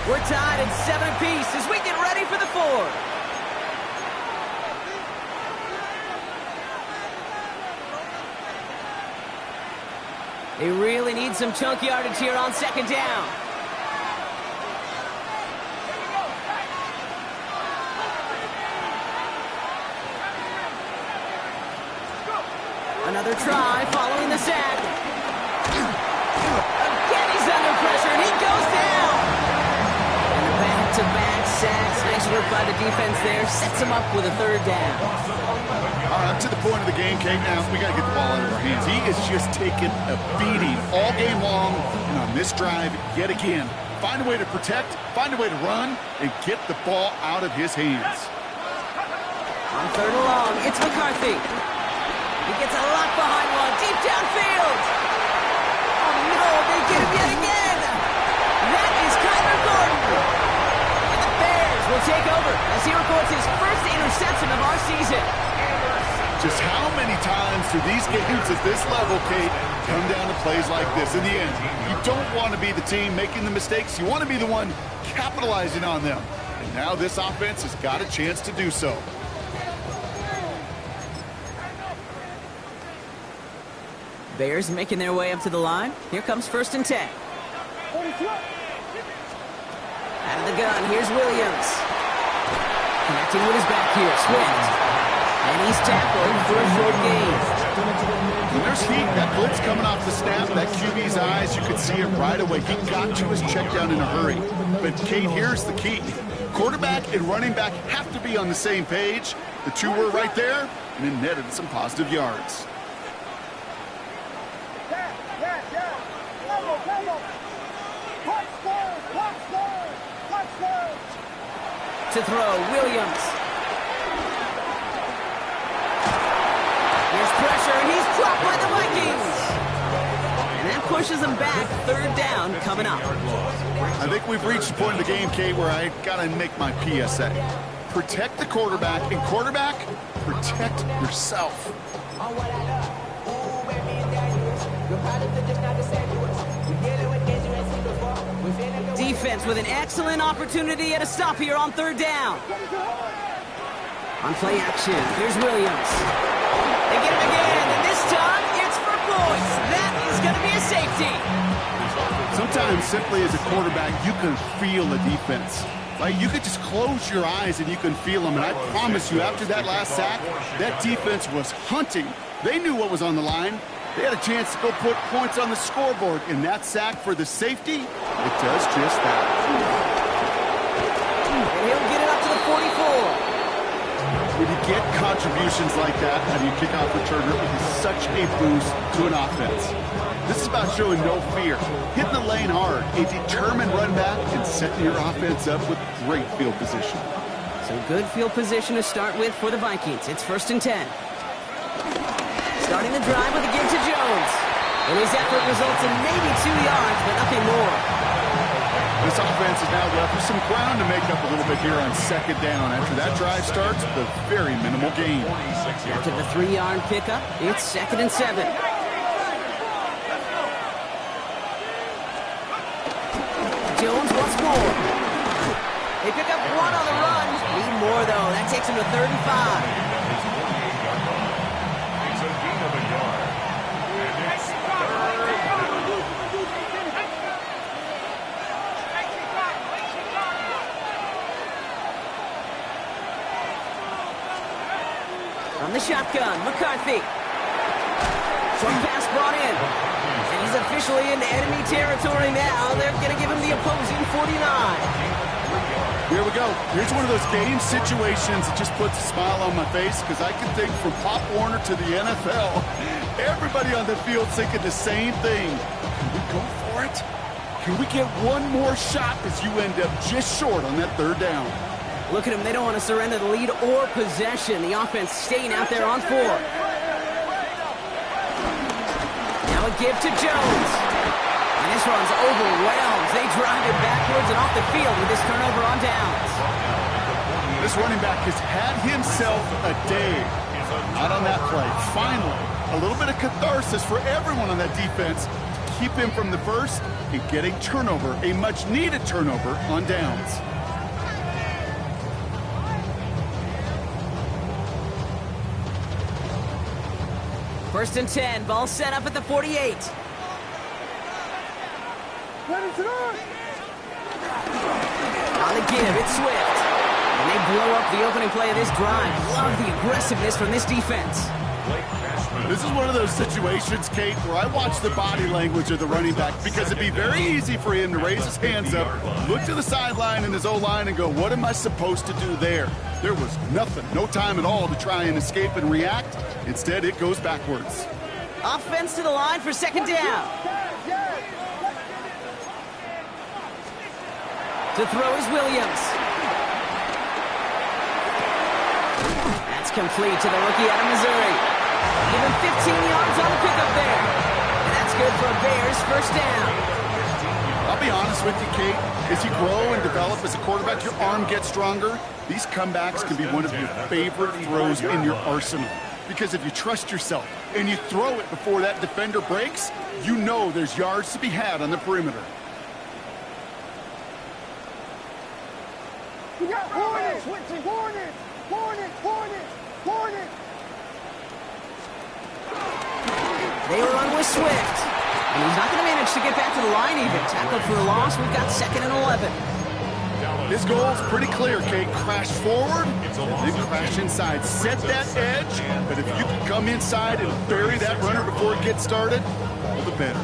We're tied at 7 apiece as we get ready for the fourth. They really need some chunk yardage here on second down. Another try following the sack. Again, he's under pressure, and he goes down. And the back-to-back sacks. Nice work by the defense there. Sets him up with a third down. All right, up to the point of the game, Kate. Now, we got to get the ball out of our hands. He is just taking a beating all game long. And on this drive, yet again, find a way to protect, find a way to run, and get the ball out of his hands. On third and long, it's McCarthy. He gets a lock behind one, deep downfield. Oh, no, they get him yet again. That is Kyler Gordon. And the Bears will take over as he records his first interception of our season. Just how many times do these games at this level, Kate, come down to plays like this? In the end, you don't want to be the team making the mistakes. You want to be the one capitalizing on them. And now this offense has got a chance to do so. Bears making their way up to the line. Here comes 1st and 10. Out of the gun, here's Williams. Connecting with his back here, Swift. And he's tackled for a short gain. When there's heat, that blitz coming off the snap, that QB's eyes, you could see it right away. He got to his check down in a hurry. But, Kate, here's the key. Quarterback and running back have to be on the same page. The two were right there, and it netted some positive yards. To throw, Williams. Here's pressure, and he's dropped by the Vikings. And that pushes him back. Third down coming up. I think we've reached the point of the game, Kate, where I got to make my PSA. Protect the quarterback, and quarterback, protect yourself. Defense with an excellent opportunity at a stop here on third down. On play action, here's Williams. They get him again, and this time it's for points. That is going to be a safety. Sometimes, simply as a quarterback, you can feel the defense. Right? You could just close your eyes and you can feel them. And I promise you, after that last sack, that defense was hunting. They knew what was on the line. They had a chance to go put points on the scoreboard. And that sack for the safety, it does just that. And he'll get it up to the 44. When you get contributions like that out of your kickoff returner, it is such a boost to an offense. This is about showing no fear, hitting the lane hard, a determined run back, and setting your offense up with great field position. So good field position to start with for the Vikings. It's 1st and 10. Starting the drive with a give to Jones. And his effort results in maybe 2 yards, but nothing more. This offense is now left with some ground to make up a little bit here on second down. After that drive starts with a very minimal gain. After the 3-yard pickup, it's 2nd and 7. Jones wants more. They pick up 1 on the run. Need more, though. That takes him to 3rd and 5. It's a gain of a yard. And it's From the shotgun, McCarthy. Short pass brought in. And he's officially into enemy territory now. They're going to give him the opposing 49. Here we go. Here's one of those game situations that just puts a smile on my face because I can think from Pop Warner to the NFL. Everybody on the field thinking the same thing. Can we go for it? Can we get one more shot as you end up just short on that 3rd down? Look at them. They don't want to surrender the lead or possession. The offense staying out there on 4. Now a give to Jones. And this one's overwhelmed. They drive it backwards and off the field with this turnover on downs. This running back has had himself a day. Not on that play. Finally, a little bit of catharsis for everyone on that defense to keep him from the first and getting turnover, a much-needed turnover on downs. First and 10, ball set up at the 48. On the give, it's Swift. And they blow up the opening play of this drive. Love the aggressiveness from this defense. This is one of those situations, Kate, where I watch the body language of the running back because it'd be very easy for him to raise his hands up, look to the sideline in his O-line and go, what am I supposed to do there? There was nothing, no time at all to try and escape and react. Instead, it goes backwards. Offense to the line for second down. To throw is Williams. That's complete to the rookie out of Missouri. Give him 15 yards on the pickup there. And that's good for a Bears first down. I'll be honest with you, Kate. As you grow and develop as a quarterback, your arm gets stronger. These comebacks can be one of your favorite throws in your arsenal. Because if you trust yourself and you throw it before that defender breaks, you know there's yards to be had on the perimeter. You got Hornets! Hornets! Hornets! Hornets! Hornets! They were on with Swift. And he's not going to manage to get back to the line even. Tackled for a loss. We've got 2nd and 11. His goal is pretty clear, Kate. Crash forward, then crash inside. Set that edge, but if you can come inside and bury that runner before it gets started, all the better.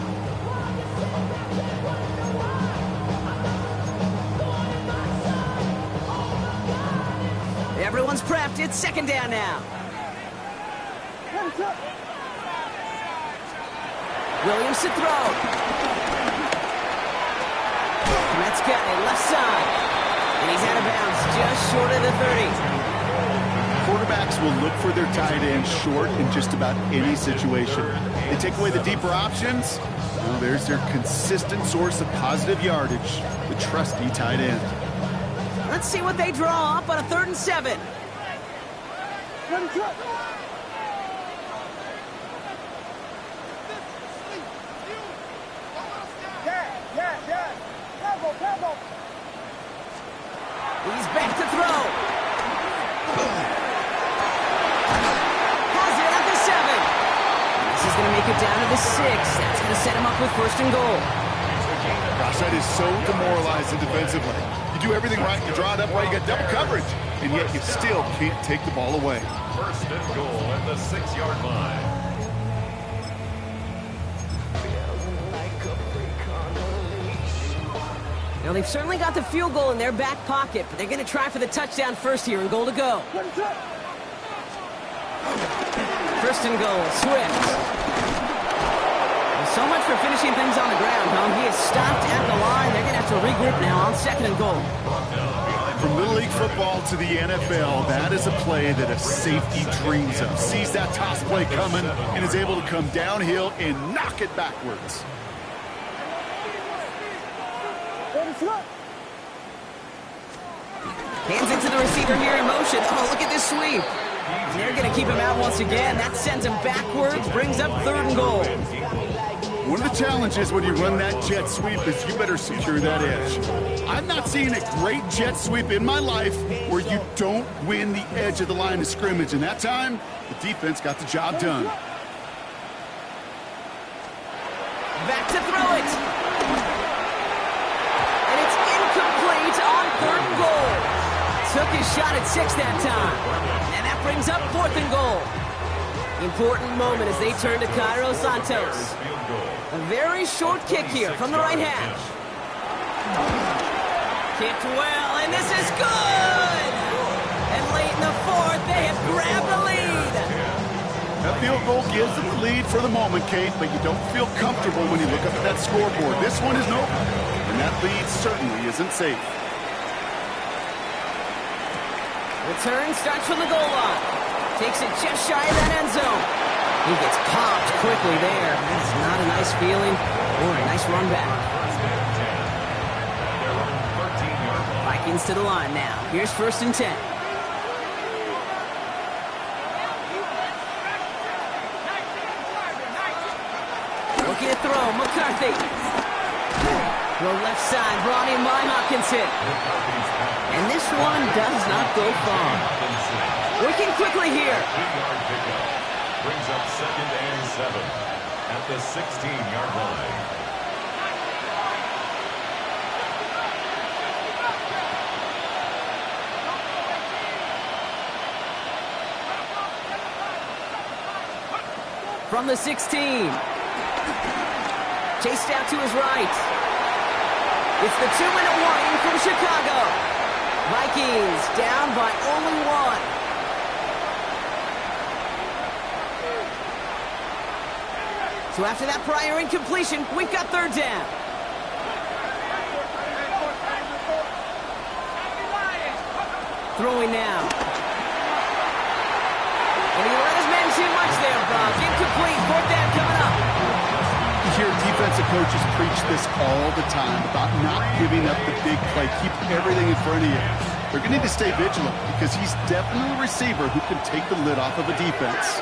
Everyone's prepped. It's second down now. Williams to throw. That's got it left side. And he's out of bounds just short of the 30. Quarterbacks will look for their tight end short in just about any situation. They take away the deeper options. Well, there's their consistent source of positive yardage, the trusty tight end. Let's see what they draw up on a 3rd and 7. He's back to throw. Has it at the 7. This is going to make it down to the 6. That's going to set him up with 1st and goal. Gosh, that is so demoralizing defensively. You do everything right, you draw it up right, you got double coverage, and yet you still can't take the ball away. 1st and goal at the 6-yard line. Now, they've certainly got the field goal in their back pocket, but they're going to try for the touchdown first here and goal to go. 1st and goal, Swift. Well, so much for finishing things on the ground, huh? He is stopped at the line. They're going to have to regroup now on 2nd and goal. From Little League football to the NFL, that is a play that a safety dreams of. Sees that toss play coming and is able to come downhill and knock it backwards. Hands it to the receiver here in motion. Oh, look at this sweep. And they're going to keep him out once again. That sends him backwards, brings up 3rd and goal. One of the challenges when you run that jet sweep is you better secure that edge. I've not seen a great jet sweep in my life where you don't win the edge of the line of scrimmage. And that time, the defense got the job done. Back to throw it. And it's incomplete on 3rd and goal. Took his shot at 6 that time. And that brings up 4th and goal. Important moment as they turn to Cairo Santos. A very short kick here from the right hash. Kicked well, and this is good! And late in the 4th, they have grabbed the lead. That field goal gives them the lead for the moment, Kate, but you don't feel comfortable when you look up at that scoreboard. This one isn't over, and that lead certainly isn't safe. Return starts from the goal line. Takes it just shy of that end zone. He gets popped quickly there. That's not a nice feeling or a nice run back. Vikings to the line now. Here's 1st and 10. looking to throw. McCarthy. Throw left side, brought in by Hawkinson. And this one does not go far. Working quickly here. 3-yard pickup. Brings up 2nd and 7 at the 16-yard line. From the 16. Chased out to his right. It's the 2-minute warning from Chicago. Vikings down by only 1. So after that prior incompletion, we've got 3rd down. Throwing now. And he let his men too much there, Bob. Incomplete. 4th down coming up. You hear defensive coaches preach this all the time about not giving up the big play. Keep everything in front of you. They're going to need to stay vigilant because he's definitely a receiver who can take the lid off of a defense.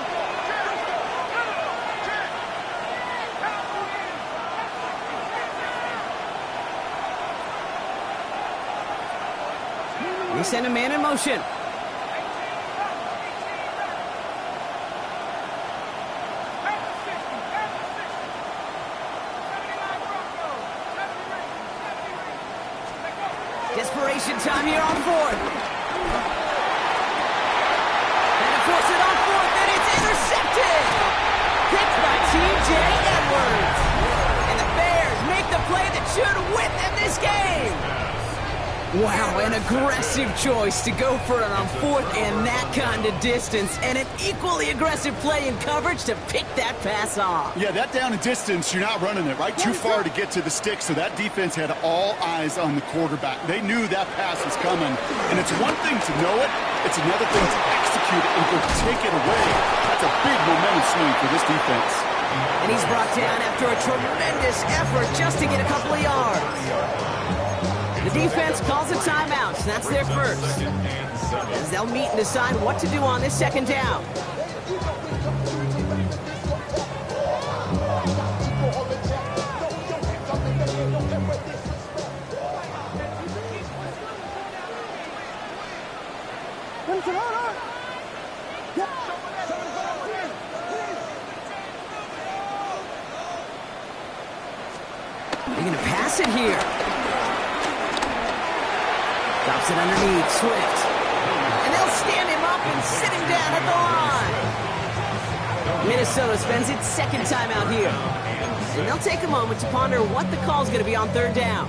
They send a man in motion. Desperation time here on 4th. And to force it on 4th, and it's intercepted. Picked by T.J. Edwards. And the Bears make the play that should win them this game. Wow, an aggressive choice to go for it on 4th and that kind of distance, and an equally aggressive play in coverage to pick that pass off. Yeah, that down and distance, you're not running it, right? Too far to get to the stick, so that defense had all eyes on the quarterback. They knew that pass was coming, and it's one thing to know it, it's another thing to execute it and go take it away. That's a big momentum swing for this defense. And he's brought down after a tremendous effort just to get a couple of yards. The defense calls a timeout, so that's their first. As they'll meet and decide what to do on this 2nd down. They're going to pass it here. Drops it underneath, Swift. And they'll stand him up and sit him down at the line. Minnesota spends its 2nd time out here. And they'll take a moment to ponder what the call is going to be on 3rd down.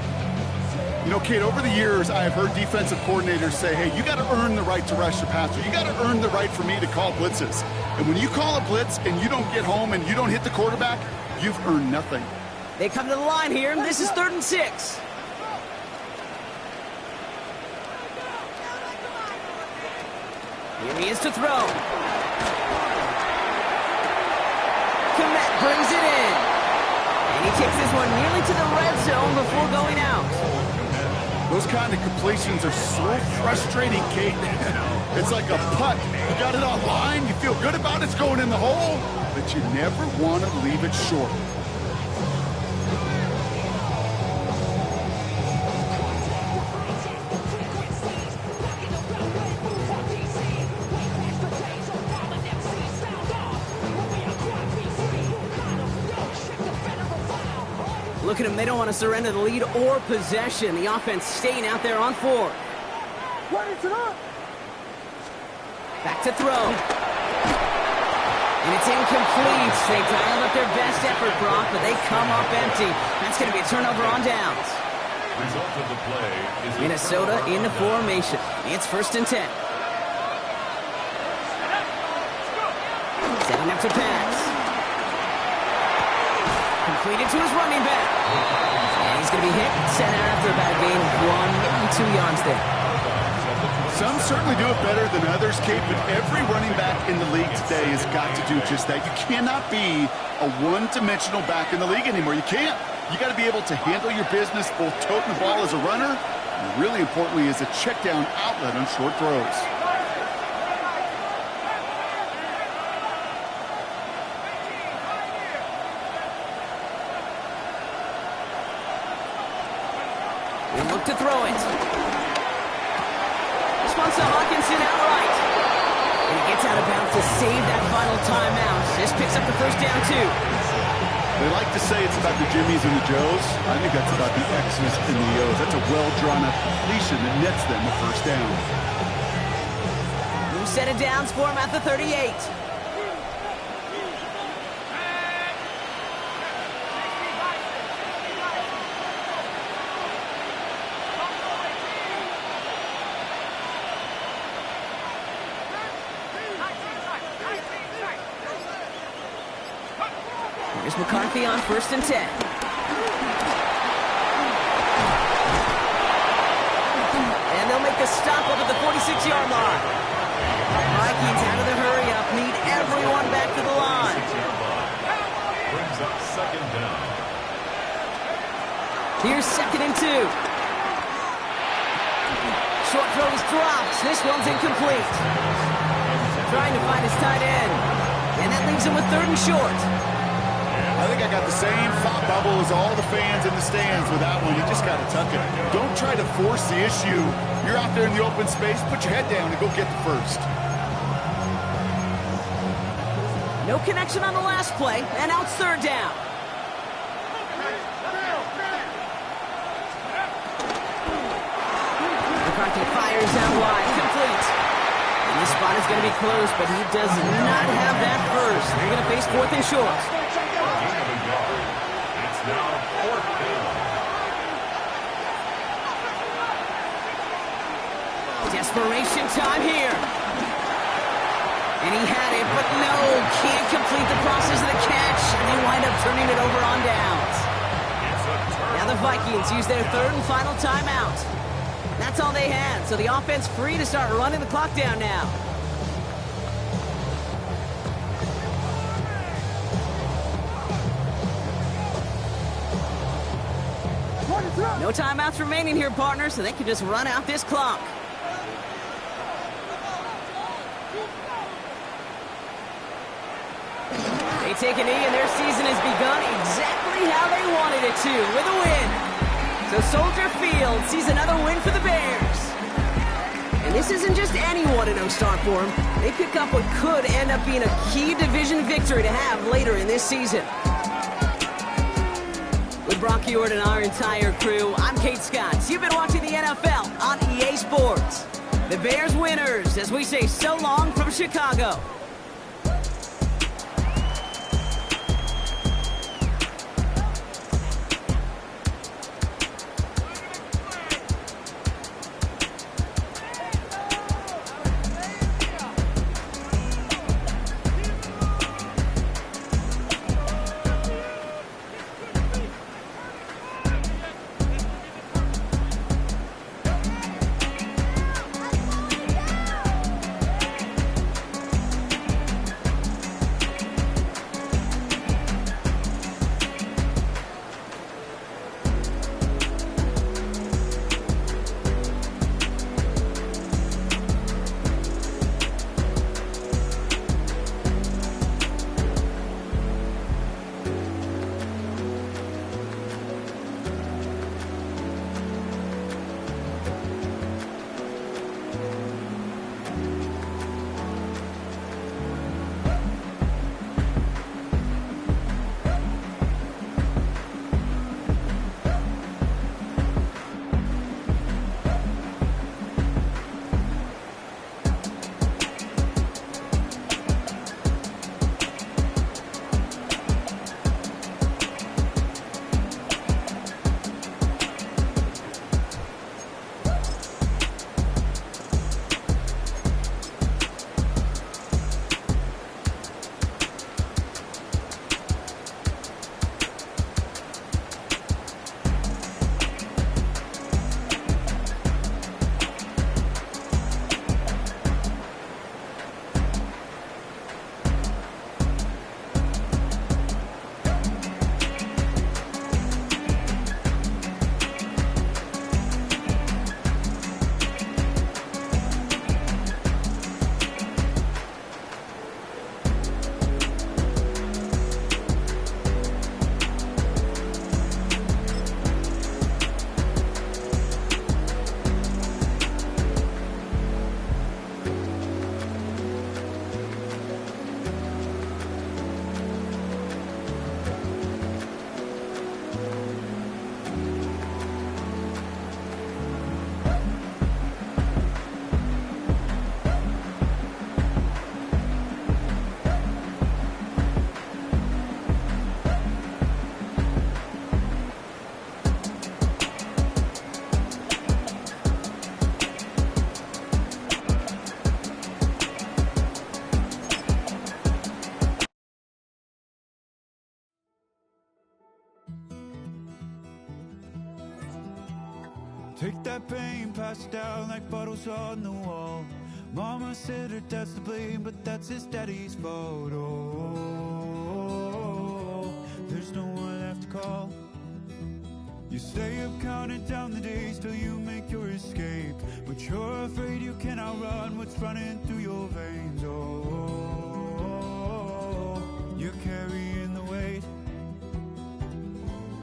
You know, Kate, over the years, I have heard defensive coordinators say, hey, you got to earn the right to rush the passer. You got to earn the right for me to call blitzes. And when you call a blitz and you don't get home and you don't hit the quarterback, you've earned nothing. They come to the line here, and this is 3rd and 6. Here he is to throw. Komet brings it in. And he takes this one nearly to the red zone before going out. Those kind of completions are so frustrating, Kate. It's like a putt. You got it on line, you feel good about it's going in the hole, but you never want to leave it short. Look at them, they don't want to surrender the lead or possession. The offense staying out there on 4th. Back to throw. And it's incomplete. They dialed up their best effort, Brock, but they come up empty. That's going to be a turnover on downs. Result of the play is Minnesota in the formation. It's 1st and 10. Setting up to pass. Completed to his running back. And he's going to be hit and sent out after about a gain of 1 2 yards there. Some certainly do it better than others, Kate, but every running back in the league today has got to do just that. You cannot be a one-dimensional back in the league anymore. You can't. You got to be able to handle your business, both toting the ball as a runner, and really importantly as a check-down outlet on short throws. They look to throw it. This one's to Hawkinson outright. And he gets out of bounds to save that final timeout. This picks up the first down, too. They like to say it's about the Jimmies and the Joes. I think that's about the X's and the O's. That's a well-drawn-up completion that nets them the first down. New set of downs for him at the 38. Here's McCarthy on 1st and 10. And they'll make a stop up at the 46-yard line. Vikings out of the hurry-up, need everyone back to the line. Brings up second down. Here's 2nd and 2. Short throw is dropped. This one's incomplete. Trying to find his tight end. And that leaves him with 3rd and short. I think I got the same thought bubble as all the fans in the stands with that one. You just got to tuck it. Don't try to force the issue. You're out there in the open space. Put your head down and go get the first. No connection on the last play, and now it's 3rd down. McCarthy fires out wide, complete. And this spot is going to be close, but he does not have that first. They're going to face 4th and short. It's now 4th down. Desperation time here. And he had it, but no, can't complete the process of the catch, and they wind up turning it over on downs. Now the Vikings use their 3rd and final timeout. That's all they had, so the offense free to start running the clock down now. No timeouts remaining here, partner, so they can just run out this clock. They take a knee, and their season has begun exactly how they wanted it to, with a win. So Soldier Field sees another win for the Bears. And this isn't just any 1-0 start for them. They pick up what could end up being a key division victory to have later in this season. With Brock Ewart and our entire crew, I'm Kate Scott. You've been watching the NFL on EA Sports. The Bears winners, as we say so long from Chicago. Take that pain, pass it down like bottles on the wall. Mama said her dad's to blame, but that's his daddy's fault. Oh, there's no one left to call. You stay up counting down the days till you make your escape, but you're afraid you cannot run what's running through your veins. Oh, you're carrying the weight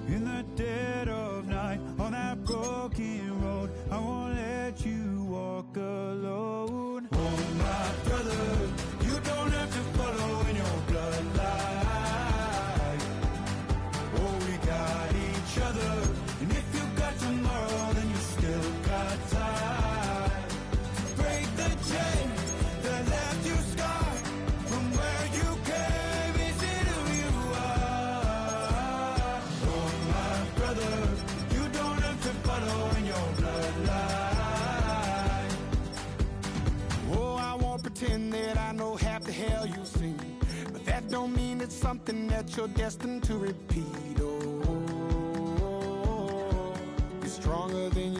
in the dead of night on that broken road. I won't let you walk alone. Oh, my brother, you don't have to follow in your bloodline. Oh, we got each other, and if you got tomorrow, then you still got time to break the chain that left you scarred from where you came into who you are. Oh, my brother, you don't have to follow in your bloodline. Oh, I won't pretend that I know half the hell you've seen, but that don't mean it's something that you're destined to repeat. Oh, you're stronger than you